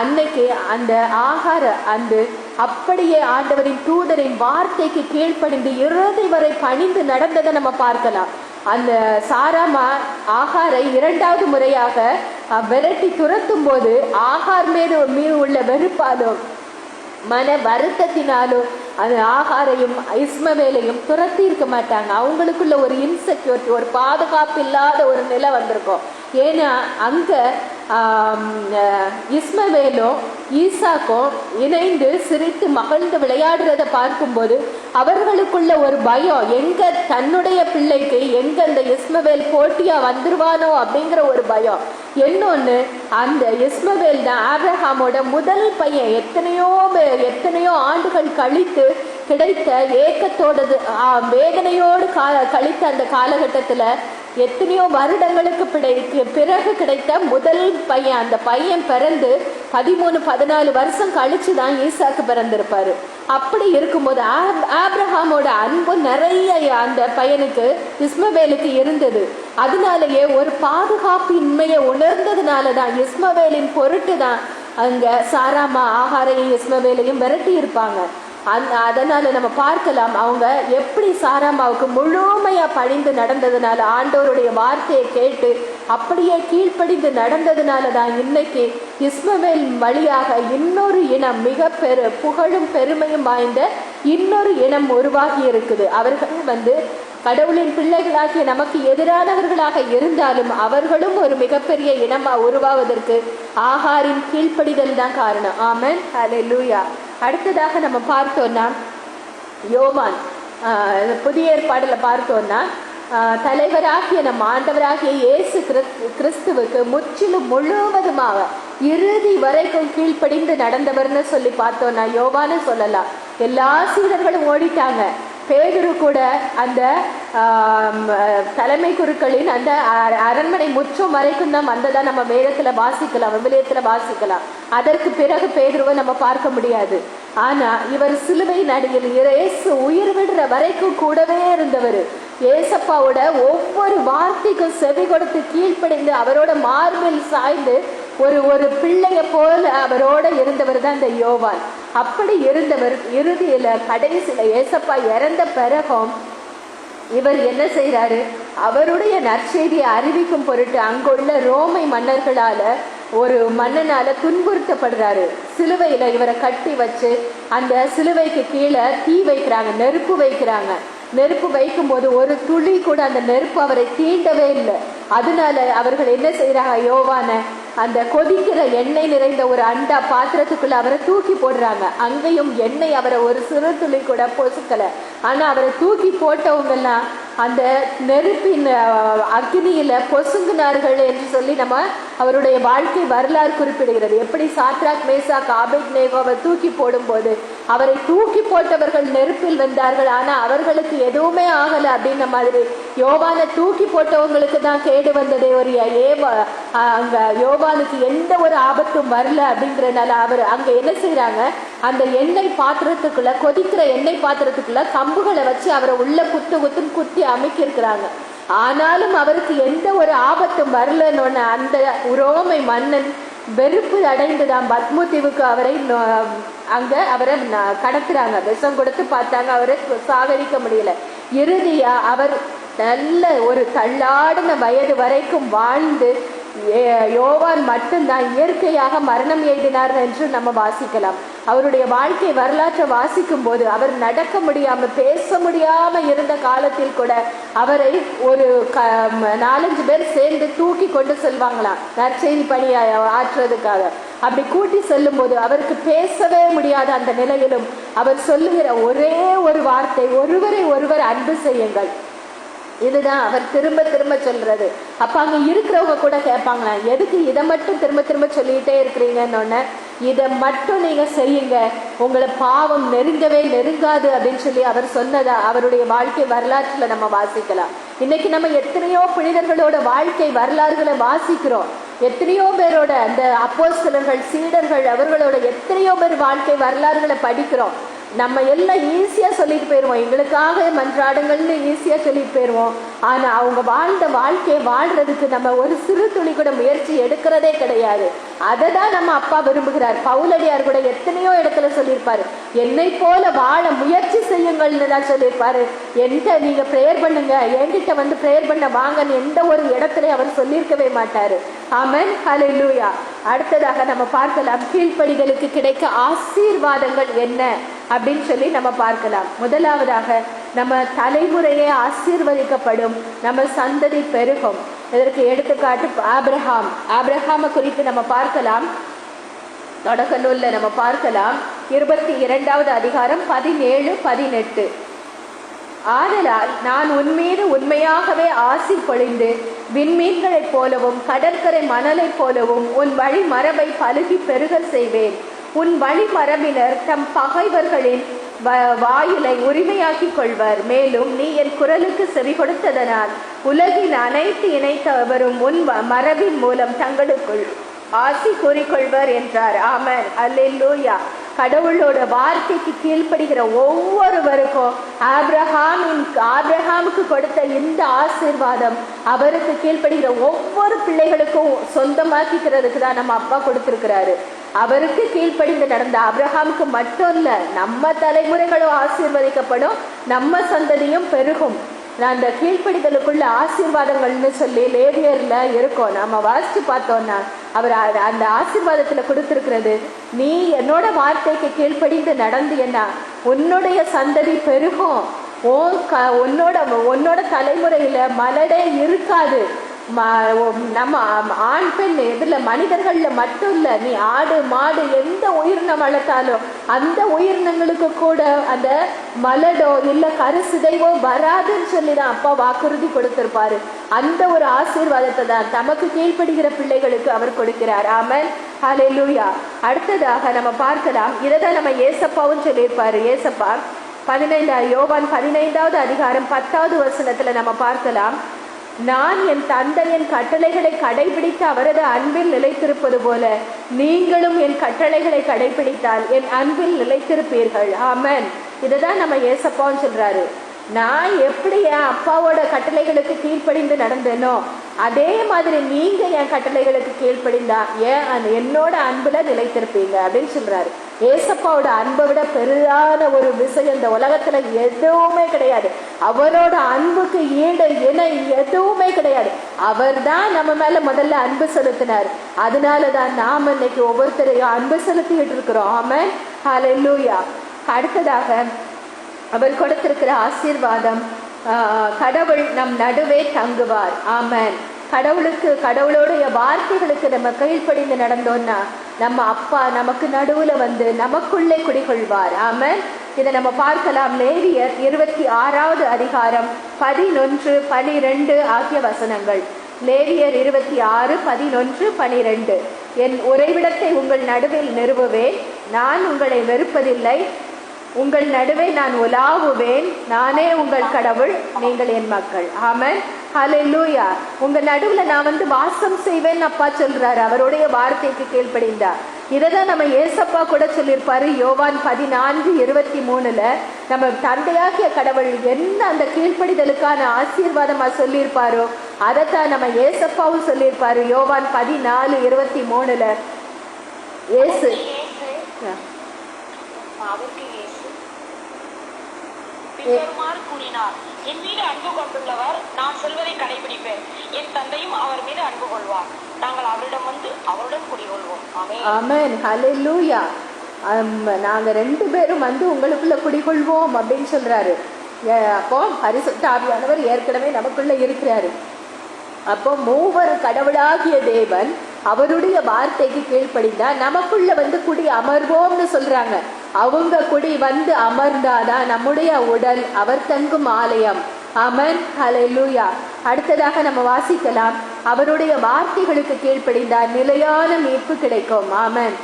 அன்னைக்கு அந்த ஆகார அப்படியே ஆண்டவரின் தூதரின் வார்த்தைக்கு கீழ்ப்படிந்து இறுதி வரை பணிந்து நடந்ததை நம்ம பார்க்கலாம். அந்த சாராமா ஆகாரை 2வது முறையாக விரட்டி துரத்தும் போது ஆகார் மீது உள்ள வெறுப்பாலும் மன வருத்தத்தினாலும் அது ஆகாரையும் இஸ்மவேலையும் துரத்தி இருக்க மாட்டாங்க. அவங்களுக்குள்ள ஒரு இன்செக்யூரிட்டி, ஒரு பாதுகாப்பு இல்லாத ஒரு நிலை வந்திருக்கும். ஏன்னா அங்க இஸ்மவேலும் ஈசாக்கும் இணைந்து சிரித்து மகிழ்ந்து விளையாடுறத பார்க்கும்போது அவர்களுக்குள்ள ஒரு பயம், எங்க தன்னுடைய பிள்ளைக்கு எங்க அந்த இஸ்மவேல் போட்டியா வந்துருவானோ அப்படிங்கிற ஒரு பயம். இன்னொன்னு, அந்த இஸ்மவேல் தான் ஆபிரகாமோட முதல் பையன். எத்தனையோ ஆண்டுகள் கழித்து கிடைத்த ஏக்கத்தோடது வேதனையோடு கழித்த அந்த காலகட்டத்துல எத்தனையோ வருடங்களுக்கு பிறகு கிடைத்த முதல் பையன். அந்த பையன் பிறந்து 13-14 வருஷம் கழிச்சு தான் ஈசாக்கு பிறந்திருப்பாரு. அப்படி இருக்கும்போது ஆபிரகாமோட அன்பு நிறைய அந்த பையனுக்கு இஸ்மவேலுக்கு இருந்தது. அதனாலேயே ஒரு பாதுகாப்பின்மையை உணர்ந்ததுனால தான் இஸ்மவேலின் பொருட்டு தான் அங்க சாராமா ஆகாரையும் இஸ்மவேலையும் விரட்டி இருப்பாங்க. அதனால நம்ம பார்க்கலாம் அவங்க எப்படி சாராமாவுக்கு முழுமையா பணிந்து நடந்ததுனால, ஆண்டவருடைய வார்த்தையை கேட்டு அப்படியே கீழ்ப்படிந்து நடந்ததுனால தான் இன்னைக்கு இஸ்மவேல் வழியாக இன்னொரு இனம், மிக புகழும் பெருமையும் வாய்ந்த இன்னொரு இனம் உருவாகி இருக்குது. அவர்கள் கடவுளின் பிள்ளைகளாகிய நமக்கு எதிரானவர்களாக இருந்தாலும் அவர்களும் ஒரு மிகப்பெரிய இனமா உருவாவதற்கு ஆகாரின் கீழ்ப்படிதல் தான் காரணம். ஆமென், ஹல்லேலூயா. அடுத்ததாக நம்ம பார்த்தோம்னா யோவான் புதிய ஏற்பாடுல பார்த்தோம்னா தலைவராகிய நம்ம ஆண்டவராகிய இயேசு கிறிஸ்துவுக்கு முற்றிலும் முழுவதுமாக இறுதி வரைக்கும் கீழ்ப்படிந்து நடந்தவர்னு சொல்லி பார்த்தோம்னா யோவான்னு சொல்லலாம். எல்லா சீடர்களும் ஓடிட்டாங்க. பேதுரு கூட அந்த தலைமை குருக்களின் அந்த அரண்மனை முற்றம் வரைக்கும் தான் வந்ததா நம்ம வேதத்துல வாசிக்கலாம், விவிலியத்துல வாசிக்கலாம். அதற்கு பிறகு பேதுருவை நம்ம பார்க்க முடியாது. ஆனா இவர் சிலுவை நடிகர் இயேசு உயிர் விடுற வரைக்கும் கூடவே இருந்தவர். ஏசப்பாவோட ஒவ்வொரு வார்த்தைக்கும் செவி கொடுத்து கீழ்ப்படிந்து அவரோட மார்பில் சாய்ந்து ஒரு பிள்ளைய போல அவரோட இருந்தவர் தான் இந்த யோவான். அப்படி இருந்தவர் இறுதியில கடைசியில ஏசப்பா இறந்த பிறகும் இவர் என்ன செய்யறாரு, அவருடைய நற்செய்தியை அறிவிக்கும் பொருட்டு அங்குள்ள ரோமை மன்னர்களால ஒரு மன்னனால துன்புறுத்தப்படுறாரு. சிலுவையில இவரை கட்டி வச்சு அந்த சிலுவைக்கு கீழே தீ வைக்கிறாங்க, நெருப்பு வைக்கிறாங்க. நெருப்பு வைக்கும் போது ஒரு துளி கூட அந்த நெருப்பு அவரை தீண்டவே இல்லை. அதனால அவர்கள் என்ன செய்யறாங்க, யோவான அந்த கொதிக்கிற எண்ணெய் நிறைந்த ஒரு அண்டா பாத்திரத்துக்குள்ள அவரை தூக்கி போடுறாங்க. அங்கேயும் எண்ணெய் அவரை ஒரு சிறு துளி கூட பொசுக்கல. ஆனா அவரை தூக்கி போட்டவங்கெல்லாம் அந்த நெருப்பின் அக்னியில பொசுங்கினார்கள் என்று சொல்லி நம்ம அவருடைய வாழ்க்கை வரலாறு குறிப்பிடுகிறது. எப்படி சாத்ராக் மேசாக் ஆபேத்நேகோவை தூக்கி போடும்போது அவரை தூக்கி போட்டவர்கள் நெருப்பில் வெந்தார்கள், ஆனா அவர்களுக்கு எதுவுமே ஆகல அப்படின்ன மாதிரி யோவானை தூக்கி போட்டவங்களுக்கு தான் கேடு வந்ததே ஒரு அங்க யோவானுக்கு எந்த ஒரு ஆபத்தும் வரல அப்படின்றனால அவர் அங்க என்ன செய்யறாங்க, அந்த எண்ணெய் பாத்திரத்துக்குள்ள கொதிக்கிற எண்ணெய் பாத்திரத்துக்குள்ள கம்புகளை வச்சு அவரை உள்ள குத்துன்னு குத்தி அமைக்கி இருக்கிறாங்க. ஆனாலும் அவருக்கு எந்த ஒரு ஆபத்தும் வரலன்னு அந்த ரோமை மன்னன் வெறுப்பு அடைந்துதான் பத்மு தீவுக்கு அவரை கடத்துறாங்க. விஷம் கொடுத்து பார்த்தாங்க, அவரை சாகரிக்க முடியல. இறுதியா அவர் நல்ல ஒரு தள்ளாடின வயது வரைக்கும் வாழ்ந்து யோவான் மட்டும்தான் இயற்கையாக மரணம் எய்தினார் என்று நம்ம வாசிக்கலாம். அவருடைய வாழ்க்கை வரலாற்றை வாசிக்கும் போது அவர் நடக்க முடியாம பேச முடியாம இருந்த காலத்தில் கூட அவரை ஒரு 4-5 பேர் சேர்ந்து தூக்கி கொண்டு செல்வாங்களாம் நற்செய்தி பணியை ஆற்றுறதுக்காக. அப்படி கூட்டி செல்லும் போது அவருக்கு பேசவே முடியாத அந்த நிலையிலும் அவர் சொல்லுகிற ஒரே ஒரு வார்த்தை, ஒருவரை ஒருவர் அன்பு செய்யுங்கள். இதுதான் அவர் திரும்ப திரும்ப சொல்றது. அப்ப அங்க இருக்கிறவங்க கூட கேட்பாங்களாம், எதுக்கு இதை மட்டும் திரும்ப திரும்ப சொல்லிட்டே இருக்கிறீங்கன்னு. இதை மட்டும் நீங்க செய்யுங்க, உங்களை பாவம் நெருங்கவே நெருங்காது அப்படின்னு சொல்லி அவர் சொன்னதா அவருடைய வாழ்க்கை வரலாற்றுல நம்ம வாசிக்கலாம். இன்னைக்கு நம்ம எத்தனையோ புனிதர்களோட வாழ்க்கை வரலாறுகளை வாசிக்கிறோம். எத்தனையோ பேரோட அந்த அப்போஸ்தலர்கள், சீடர்கள், அவர்களோட எத்தனையோ பேர் வாழ்க்கை வரலாறுகளை படிக்கிறோம். நம்ம எல்லாம் ஈஸியா சொல்லிட்டு போயிடுவோம், எங்களுக்காக மன்றாடுங்கள்னு ஈஸியா சொல்லிட்டு போயிடுவோம். ஆனா அவங்க வாழ்ந்த வாழ்க்கையை வாழ்றதுக்கு நம்ம ஒரு சிறு துளி கூட முயற்சி எடுக்கிறதே கிடையாது. அதை தான் நம்ம அப்பா விரும்புகிறார். பவுலடியார் கூட எத்தனையோ இடத்துல சொல்லியிருப்பாரு, என்னை போல வாழ முயற்சி செய்யுங்கள்னு தான் சொல்லியிருப்பாரு. என்கிட்ட நீங்க ப்ரேயர் பண்ணுங்க, என்கிட்ட வந்து ப்ரேயர் பண்ண வாங்கன்னு எந்த ஒரு இடத்துல அவர் சொல்லியிருக்கவே மாட்டாரு. ஆமென், ஹல்லேலூயா. அடுத்ததாக நம்ம பார்க்கலாம், கீழ்ப்படிதலுக்கு கிடைக்க ஆசீர்வாதங்கள் என்ன அப்படின்னு சொல்லி நம்ம பார்க்கலாம். முதலாவதாக நம்ம தலைமுறையே ஆசீர்வதிக்கப்படும், நம்ம சந்ததி பெருகும். இதற்கு எடுத்துக்காட்டு ஆபிரகாமை குறித்து நம்ம பார்க்கலாம். தொடக்க நூல்ல நம்ம பார்க்கலாம் 22வது அதிகாரம் 17-18. ஆதலால் நான் உன்மீது உண்மையாகவே ஆசி பொழிந்து விண்மீன்களைப் போலவும் கடற்கரை மணலைப் போலவும் உன் வழி மரபை பலுகி பெருக செய்வேன். உன் வழி மரபினர் தம் பகைவர்களின் வாயிலை உரிமையாக்கிக் கொள்வர். மேலும் நீ என் குரலுக்கு செவி கொடுத்ததனால் உலகின் அனைத்து இணைத்தவரும் உன் மரபின் மூலம் தங்களுக்குள் ஆசி கூறிக்கொள்வர் என்றார். ஆமென், அல்லேலூயா. கடவுளோட வார்த்தைக்கு கீழ்ப்படுகிற ஒவ்வொருவருக்கும் ஆபிரகாமுக்கு கொடுத்த இந்த ஆசீர்வாதம் அவருக்கு கீழ்ப்படுகிற ஒவ்வொரு பிள்ளைகளுக்கும் சொந்தமாக்கிக்கிறதுக்கு தான் நம்ம அப்பா கொடுத்திருக்கிறாரு. அவருக்கு கீழ்ப்படிந்து நடந்த ஆபிரகாமுக்கு மட்டும் இல்ல, நம்ம தலைமுறைகளும் ஆசீர்வதிக்கப்படும், நம்ம சந்ததியும் பெருகும். அந்த கீழ்ப்படிதலுக்குள்ள ஆசீர்வாதங்கள்னு சொல்லி லேவியர்ல இருக்கோம். நம்ம வாசிச்சு பார்த்தோம்னா அவர் அந்த ஆசீர்வாதத்துல கொடுத்திருக்கிறது, நீ என்னோட வார்த்தைக்கு கீழ்ப்படிந்து நடந்தீன்னா உன்னுடைய சந்ததி பெருகும், உன்னோட தலைமுறையில மலடே இருக்காது. நம்ம ஆண் பெண் இதுல மனிதர்கள்ல மட்டும் இல்ல, நீ ஆடு மாடு எந்த உயிரினம் வளர்த்தாலும் அந்த உயிரினங்களுக்கு கூட அந்த மலடோ இல்ல கருசிதைவோ வராதுன்னு சொல்லிதான் அப்பா வாக்குறுதி கொடுத்திருப்பாரு. அந்த ஒரு ஆசீர்வாதத்தை தான் தமக்கு கீழ்ப்படுகிற பிள்ளைகளுக்கு அவர் கொடுக்கிறார். ஆமென், ஹல்லேலூயா. அடுத்ததாக நம்ம பார்க்கலாம், இதைதான் நம்ம ஏசப்பாவும் சொல்லியிருப்பாரு. ஏசப்பா யோவான் 15வது அதிகாரம் 10வது வசனத்துல நம்ம பார்க்கலாம், நான் என் தந்தையின் கட்டளைகளை கடைபிடித்து அவரது அன்பில் நிலைத்திருப்பது போல நீங்களும் என் கட்டளைகளை கடைபிடித்தால் என் அன்பில் நிலைத்திருப்பீர்கள். ஆமென். இதுதான் நம்ம ஏசப்பான்னு சொல்றாரு. நான் எப்படி என் அப்பாவோட கட்டளைகளுக்கு கீழ்ப்படிந்து நடந்தேனோ அதே மாதிரி நீங்க என் கட்டளைகளுக்கு கீழ்ப்படிந்தா என்னோட அன்புல நிலைத்திருப்பீங்க அப்படின்னு சொல்றாரு. ஏசப்பாவோட அன்பை விட பெரிதான ஒரு விஷயம் இந்த உலகத்துல எதுவுமே கிடையாது. அவரோட அன்புக்கு ஈடு இணை எதுவுமே கிடையாது. அவர் தான் நம்ம மேல முதல்ல அன்பு செலுத்தினார். அதனாலதான் நாம இன்னைக்கு ஒவ்வொருத்தரையும் அன்பு செலுத்திட்டு இருக்கிறோம். ஆமென், ஹல்லேலூயா. அடுத்ததாக அவர் கொடுத்திருக்கிற ஆசீர்வாதம், கடவுள் நம் நடுவே தங்குவார். ஆமென். கடவுளுடைய வார்த்தைகளுக்கு நம்ம கீழ்ப்படிந்து நடந்தோம்னா நம்ம அப்பா நமக்கு நடுவுல வந்து நமக்குள்ளே குடிகொள்வார். ஆமென். இதை நம்ம பார்க்கலாம். லேவியர் 26வது அதிகாரம் 11, 12 ஆகிய வசனங்கள். லேவியர் 26, 11, 12. என் உறைவிடத்தை உங்கள் நடுவில் நிறுவுவேன், நான் உங்களை வெறுப்பதில்லை, உங்கள் நடுவே நான் உலாவுவேன், நானே உங்கள் கடவுள், நீங்கள் என் மக்கள். ஆமென், ஹல்லேலூயா. உங்க நடுவுல நான் வந்து வாசம் செய்வேன் அப்பா சொல்றாரு, அவருடைய வார்த்தைக்கு கீழ்ப்படிந்தா. இதைதான் நம்ம ஏசப்பா கூட சொல்லியிருப்பாரு. யோவான் 14:23 நம்ம தந்தையாகிய கடவுள் என்ன அந்த கீழ்ப்படிதலுக்கான ஆசீர்வாதமா சொல்லியிருப்பாரோ அதைத்தான் நம்ம ஏசப்பாவும் சொல்லியிருப்பாரு. யோவான் 14:23 ஏசு கூறினார், என் மீது அன்பு கொண்டுள்ளவர் நான் சொல்வதை கடைபிடிப்பேன், என் தந்தையும் அவர் மீது அன்பு கொள்வார், நாங்கள் அவரிடம் வந்து அவருடன் குடிகொள்வோம். ஆமென், ஹல்லேலூயா. நாங்கள் 2 பேரும் வந்து உங்களுக்குள்ள குடிகொள்வோம் அப்படின்னு சொல்றாரு. அப்போ பரிசுத்த ஆவியானவர் ஏற்கனவே நமக்குள்ள இருக்கிறாரு. அப்போ மூவர் கடவுளாகிய தேவன் அவருடைய வார்த்தைக்கு கீழ்ப்படிந்தா நமக்குள்ள வந்து குடி அமர்வோம்னு சொல்றாங்க. அவங்க குடி வந்து அமர்ந்தாதான் நம்முடைய உடல் அவர் தங்கும் ஆலயம். ஆமென், ஹல்லேலூயா. அடுத்ததாக நம்ம வாசிக்கலாம், அவருடைய வார்த்தைகளுக்கு கீழ்ப்படிந்தா நிலையான மீட்பு கிடைக்கும். ஆமென்.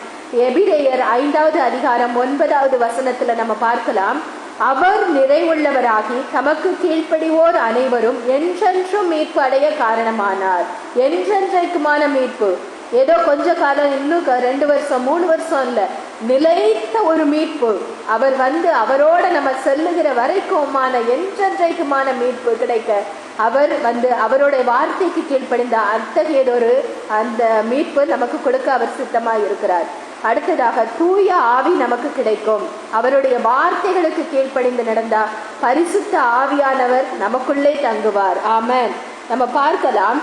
எபிரேயர் 5வது அதிகாரம் 9வது வசனத்துல நம்ம பார்க்கலாம், அவர் நிறைவுள்ளவராகி தமக்கு கீழ்ப்படிவோர் அனைவரும் என்றென்றும் மீட்பு அடைய காரணமானார். என்றென்றைக்குமான மீட்பு. ஏதோ கொஞ்ச காலம், இன்னும் 2 வருஷம் 3 வருஷம் இல்ல, நிலைத்த ஒரு மீட்பு. அவர் வந்து அவரோட நம்ம செல்லுகிற வரைக்குமான என்றென்றைக்குமான மீட்பு கிடைக்க அவர் வந்து அவருடைய வார்த்தைக்கு கீழ்ப்படிந்த அத்தகையதொரு அந்த மீட்பு நமக்கு கொடுக்க அவர் சித்தமா இருக்கிறார். அடுத்ததாக தூய ஆவி நமக்கு கிடைக்கும். அவருடைய வார்த்தைகளுக்கு கீழ்ப்படிந்து நடந்தா பரிசுத்த ஆவியானவர் நமக்குள்ளே தங்குவார். ஆமென். நம்ம பார்க்கலாம்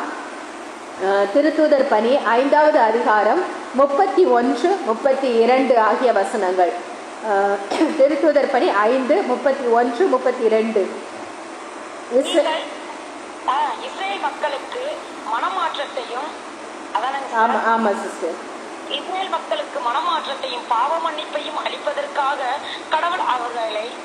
திருத்தூதர் பணி 5வது அதிகாரம் 31, 32 ஆகிய வசனங்கள். திருத்தூதர் பணி 5, 31, 32. இஸ்ரேல் மக்களுக்கு மனமாற்றத்தையும் ஆமா சிஸ்டர், இஸ்ரேல் மக்களுக்கு மனமாற்றத்தையும் பாவ மன்னிப்பையும் அளிப்பதற்காக கடவுள்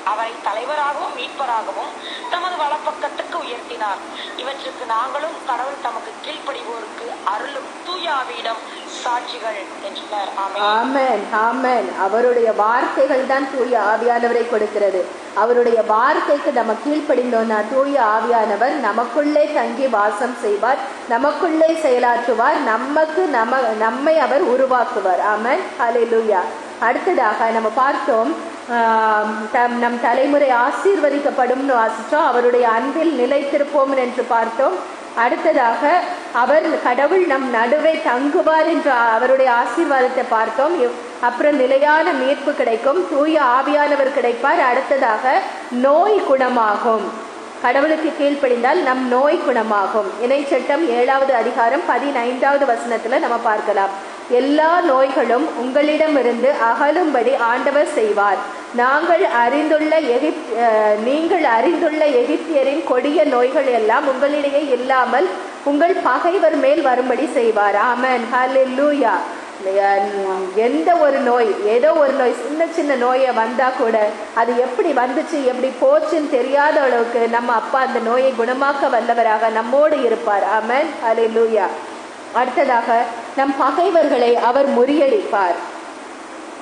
அவரை தலைவராகவும் மீட்பராகவும் தமது வலப்பக்கத்துக்கு உயர்த்தினார். இவற்றுக்கு நாங்களும் கடவுள் தமக்கு கீழ்ப்படிவோருக்கு அருளும் தூய ஆவியிடம் சாட்சிகள் என்றார். ஆமென், ஆமென். அவருடைய வார்த்தைகள் தான் தூய ஆவியானவரை கொடுக்கிறது. அவருடைய வார்த்தைக்கு நம்ம கீழ்ப்படிந்தோம்னா தூய ஆவியானவர் நமக்குள்ளே தங்கி வாசம் செய்வார், நமக்குள்ளே செயலாற்றுவார், நம்மை அவர் உருவாக்குவார். ஆமென், ஹல்லேலூயா. அடுத்ததாக நம்ம பார்த்தோம், நம் தலைமுறை ஆசீர்வதிக்கப்படும் வாசிச்சோம். அவருடைய அன்பில் நிலைத்திருப்போம் என்று பார்த்தோம். அடுத்ததாக கடவுள் நம் நடுவே தங்குவார் என்ற அவருடைய ஆசீர்வாதத்தை பார்த்தோம். அப்புறம் நிலையான மீட்பு கிடைக்கும், தூய ஆவியானவர் கிடைப்பார். அடுத்ததாக நோய் குணமாகும். கடவுளுக்கு கீழ்ப்படிந்தால் நம் நோய் குணமாகும். இணைச்சட்டம் 7வது அதிகாரம் 15வது வசனத்துல நம்ம பார்க்கலாம், எல்லா நோய்களும் உங்களிடமிருந்து அகலும்படி ஆண்டவர் செய்வார். நீங்கள் அறிந்துள்ள எகிப்தியரின் கொடிய நோய்கள் எல்லாம் உங்களிடையே இல்லாமல் உங்கள் பகைவர் மேல் வரும்படி செய்வார். ஆமென், ஹல்லேலூயா. எந்த ஒரு நோய், ஏதோ ஒரு நோய், சின்ன நோயை வந்தா கூட அது எப்படி வந்துச்சு எப்படி போச்சுன்னு தெரியாத அளவுக்கு நம்ம அப்பா அந்த நோயை குணமாக்க வல்லவராக நம்மோடு இருப்பார். ஆமென், ஹல்லேலூயா. அடுத்ததாக நம் பகைவர்களை அவர் முறியடிப்பார்.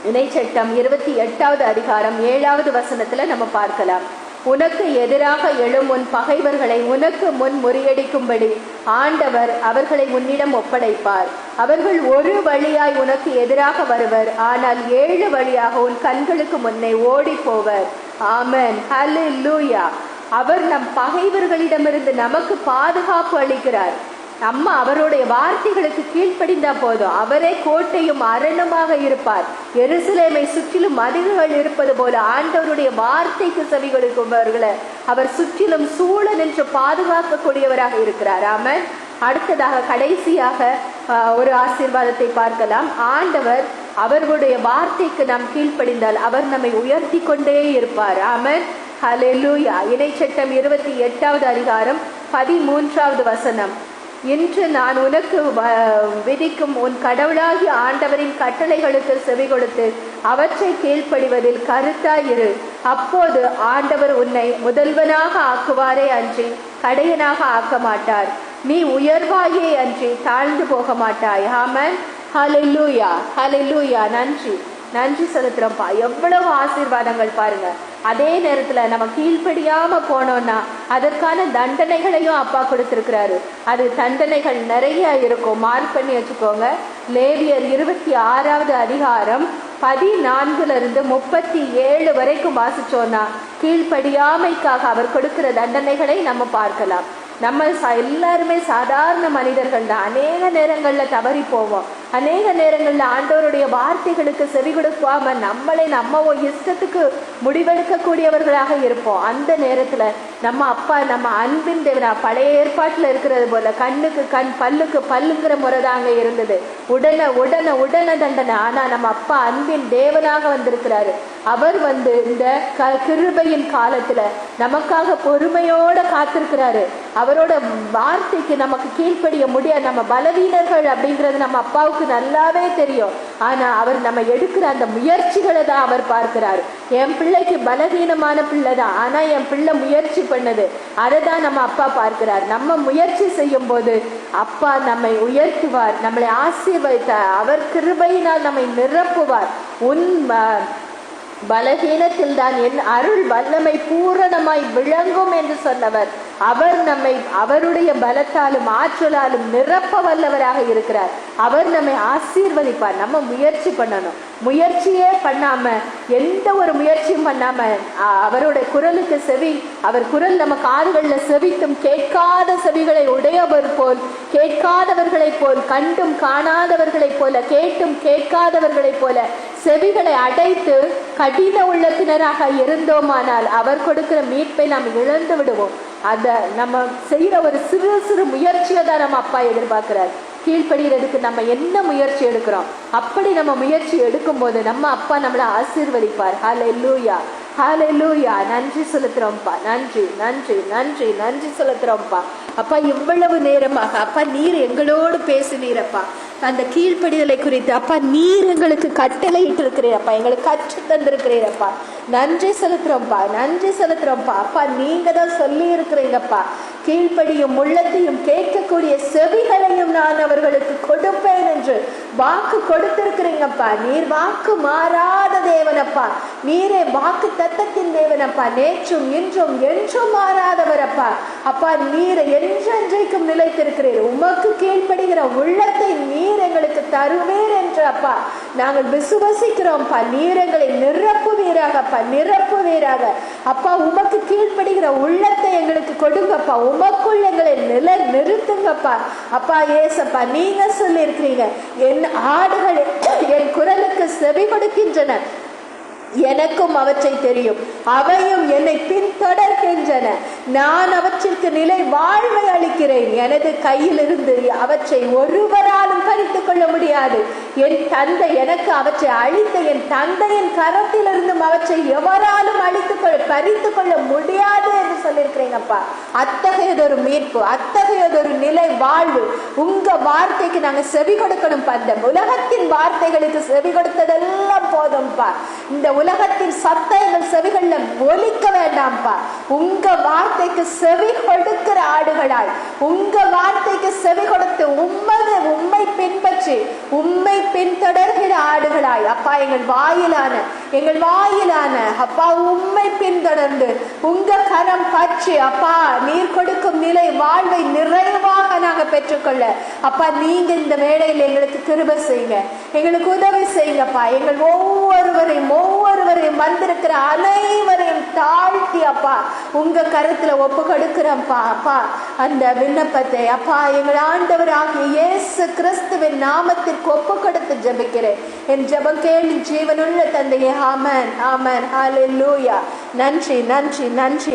இணைச்சட்டம் 28வது அதிகாரம் 7வது வசனத்துல நம்ம பார்க்கலாம், உனக்கு எதிராக எழும் உன் பகைவர்களை உனக்கு முன் முறியடிக்கும்படி ஆண்டவர் அவர்களை உன்னிடம் ஒப்படைப்பார். அவர்கள் ஒரு வழியாய் உனக்கு எதிராக வருவர், ஆனால் 7 வழியாக உன் கண்களுக்கு முன்னே ஓடி போவர். ஆமென், ஹல்லேலூயா. அவர் நம் பகைவர்களிடமிருந்து நமக்கு பாதுகாப்பு அளிக்கிறார். நம்ம அவருடைய வார்த்தைகளுக்கு கீழ்ப்படிந்தா போதும், அவரே கோட்டையும் அரணுமாக இருப்பார். எருசலேமை சுற்றிலும் மதில்கள் இருப்பது போல ஆண்டவருடைய வார்த்தைக்கு செவி கொடுக்கும்பவர்களை அவர் சுற்றிலும் சூழ நின்று பாதுகாக்கக்கூடியவராக இருக்கிறார். ஆமென். அடுத்ததாக கடைசியாக ஒரு ஆசீர்வாதத்தை பார்க்கலாம். ஆண்டவர் அவர்களுடைய வார்த்தைக்கு நாம் கீழ்ப்படிந்தால் அவர் நம்மை உயர்த்தி கொண்டே இருப்பார். ஆமென், ஹல்லேலூயா. இணைச்சட்டம் 28வது அதிகாரம் 13வது வசனம், இன்று நான் உனக்கு விதிக்கும் உன் கடவுளாகிய ஆண்டவரின் கட்டளைகளுக்கு செவி கொடுத்து அவற்றை கீழ்ப்படிவதில் கருத்தாயிரு. அப்போது ஆண்டவர் உன்னை முதல்வனாக ஆக்குவாரே அன்றி கடையனாக ஆக்க மாட்டார். நீ உயர்வாயே அன்றி தாழ்ந்து போக மாட்டாய். ஆமென், ஹல்லேலூயா, ஹல்லேலூயா. நன்றி செலுத்துறோம்ப்பா. எவ்வளவு ஆசீர்வாதங்கள் பாருங்க. அதே நேரத்துல நம்ம கீழ்ப்படியாம போனோம்னா அதற்கான தண்டனைகளையும் அப்பா கொடுத்திருக்கிறாரு. அது தண்டனைகள் நிறைய இருக்கும், மார்க் பண்ணி வச்சுக்கோங்க. லேவியர் 26வது அதிகாரம் 14 to 37 வரைக்கும் வாசிச்சோம்னா கீழ்ப்படியாமைக்காக அவர் கொடுக்கிற தண்டனைகளை நம்ம பார்க்கலாம். நம்ம எல்லாருமே சாதாரண மனிதர்கள் தான். அநேக நேரங்கள்ல தவறி போவோம். அநேக நேரங்கள்ல ஆண்டவருடைய வார்த்தைகளுக்கு செவி கொடுக்காம நம்ம இஷ்டத்துக்கு முடிவெடுக்க கூடியவர்களாக இருப்போம். அந்த நேரத்துல நம்ம அப்பா நம்ம அன்பின் தேவனா. பழைய ஏற்பாட்டில் இருக்கிறது போல கண்ணுக்கு கண் பல்லுக்கு பல்லுங்கிற முறை தான் அங்கே இருந்தது. உடனே உடனே உடனே தண்டனை. ஆனால் நம்ம அப்பா அன்பின் தேவனாக வந்திருக்கிறாரு. அவர் இந்த கிருபையின் காலத்துல நமக்காக பொறுமையோட காத்திருக்கிறாரு. அவரோட வார்த்தைக்கு நமக்கு கீழ்ப்படிய முடியாது. நம்ம பலவீனர்கள் அப்படிங்கிறது நம்ம அப்பாவுக்கு நல்லாவே தெரியும். ஆனா அவர் நம்ம எடுக்கிற அந்த முயற்சிகளை தான் அவர் பார்க்கிறாரு. என் பிள்ளைக்கு பலவீனமான பிள்ளை தான், ஆனா என் பிள்ளை முயற்சி பண்ணது, அதை தான் நம்ம அப்பா பார்க்கிறார். நம்ம முயற்சி செய்யும் போது அப்பா நம்மை உயர்த்துவார், நம்மளை ஆசீர்வதித்தார், அவர் கிருபையினால் நம்மை நிரப்புவார். உன் பலகீனத்தில் தான் என் அருள் வல்லமை பூரணமாய் விளங்கும் என்று சொன்னவர். அவர் நம்மை அவருடைய பலத்தாலும் ஆற்றலாலும் நிரப்ப வல்லவராக இருக்கிறார். அவர் நம்மை ஆசீர்வதிப்பார். நம்ம முயற்சி பண்ணணும். முயற்சியே பண்ணாம, எந்த ஒரு முயற்சியும் பண்ணாம அவருடைய குரலுக்கு செவி, அவர் குரல் நம்ம காதுகளில் செவித்தும் கேட்காத செவிகளை உடையவர் போல், கேட்காதவர்களை போல், கண்டும் காணாதவர்களைப் போல, கேட்டும் கேட்காதவர்களைப் போல செவிகளை அடைத்து கடின உள்ளத்தினராக இருந்தோமானால் அவர் கொடுக்கிற மீட்பை நாம் இழந்து விடுவோம். அதை நம்ம செய்யற ஒரு சிறு சிறு முயற்சியை தான் நம்ம அப்பா எதிர்பார்க்கிறார். கீழ்ப்படுகிறதுக்கு நம்ம என்ன முயற்சி எடுக்கிறோம், அப்படி நம்ம முயற்சி எடுக்கும் போது நம்ம அப்பா நம்மளை ஆசீர்வதிப்பார். ஹல்லேலூயா, ஹல்லேலூயா. நன்றி செலுத்துறோம்ப்பா, நன்றி நன்றி நன்றி நன்றி செலுத்துறோம்ப்பா. அப்பா இவ்வளவு நேரமாக அப்பா நீர் எங்களோடு பேசினீரப்பா. அந்த கீழ்ப்படிதலை குறித்து அப்பா நீர் எங்களுக்கு கட்டளையிட்டு இருக்கிறீரப்பா, எங்களுக்கு கற்று தந்திருக்கிறீரப்பா. நன்றி செலுத்துறோம்ப்பா, நன்றி செலுத்துறோம்ப்பா. அப்பா நீங்க தான் சொல்லி இருக்கிறீங்கப்பா, கீழ்ப்படியும் உள்ளத்தையும் கேட்கக்கூடிய செவிகளையும் நான் அவர்களுக்கு கொடுப்பேன் என்று வாக்கு கொடுத்திருக்கிறீங்கப்பா. நீர் வாக்கு மாறாத தேவனப்பா, நீரே வாக்கு தத்தத்தின் தேவனப்பா, நேற்றும் இன்றும் என்றும் மாறாதவரப்பா. அப்பா நீர் என்றென்றைக்கும் நிலைத்திருக்கிறீர். உமக்கு கீழ்ப்படுகிற உள்ளத்தை நீர் எங்களுக்கு தருவீர் என்று அப்பா நாங்கள் விசுவசிக்கிறோம்ப்பா. நீர் எங்களை நிரப்புவீராகப்பா, நிரப்புவீராக அப்பா. உமக்கு கீழ்ப்படுகிற உள்ளத்தை எங்களுக்கு கொடுங்கப்பா, உமக்குள் எங்களை நிறுத்துங்கப்பா. அப்பா ஏசப்பா நீங்க சொல்லி இருக்கிறீங்க, என் ஆடுகள் என் குரலுக்கு செவி கொடுக்கின்றன, எனக்கும் அவற்றை தெரியும், அவையும் என்னை பின்தொடர்கின்றன, நான் அவற்றிற்கு நிலை வாழ்வை அளிக்கிறேன், எனது கையிலிருந்து அவற்றை ஒருவராலும் பறித்துக் கொள்ள முடியாது. என் தந்தை எனக்கு அவற்றை அளித்த என் தந்தையின் கரத்திலிருந்தும் அவற்றை எவராலும் பறித்துக் கொள்ள முடியாது என்று சொல்லியிருக்கிறீங்கப்பா. அத்தகையதொரு மீட்பு, அத்தகையதொரு நிலை வாழ்வு உங்க வார்த்தைக்கு நாங்க செவி கொடுக்கணும். அந்த உலகத்தின் வார்த்தைகளுக்கு செவி கொடுத்ததெல்லாம் போதும்பா. இந்த உலகத்தின் சத்தங்கள் செவிகள்ல ஒலிக்க வேண்டாம்ப்பா. உங்க வார்த்தைக்கு செவி கொடுக்கிற ஆடுகளாய், உங்க வார்த்தைக்கு செவி கொடுத்து உம்மை பின்பற்றி உம்மை பின்தொடர்கிற ஆடுகளாய் அப்பா எங்கள் வாயிலான அப்பா உம்மை பின்தொடர்ந்து உங்க கரம் பற்றி அப்பா நீர் கொடுக்கும் நிலை வாழ்வை நிறைவாக நாங்க பெற்றுக்கொள்ள அப்பா நீங்க இந்த வேளையில் எங்களுக்கு கிருபை செய்யுங்க, எங்களுக்கு உதவி செய்யுங்கப்பா. எங்கள் ஒவ்வொருவரையும் வந்திருக்கிற அனைவரையும் தாழ்த்தி அப்பா உங்க கருத்துல ஒப்பு கொடுக்கிறோம்ப்பா. அப்பா அந்த விண்ணப்பத்தை அப்பா எங்கள் ஆண்டவராகிய இயேசு கிறிஸ்துவின் நாமத்திற்கு ஒப்பு கொடுத்து ஜெபிக்கிறேன். என் ஜெபம் கேள்வி ஜீவனுள்ள தந்தையே. ஆமென், ஆமென், ஹல்லேலூயா. நன்றி நன்றி நன்றி.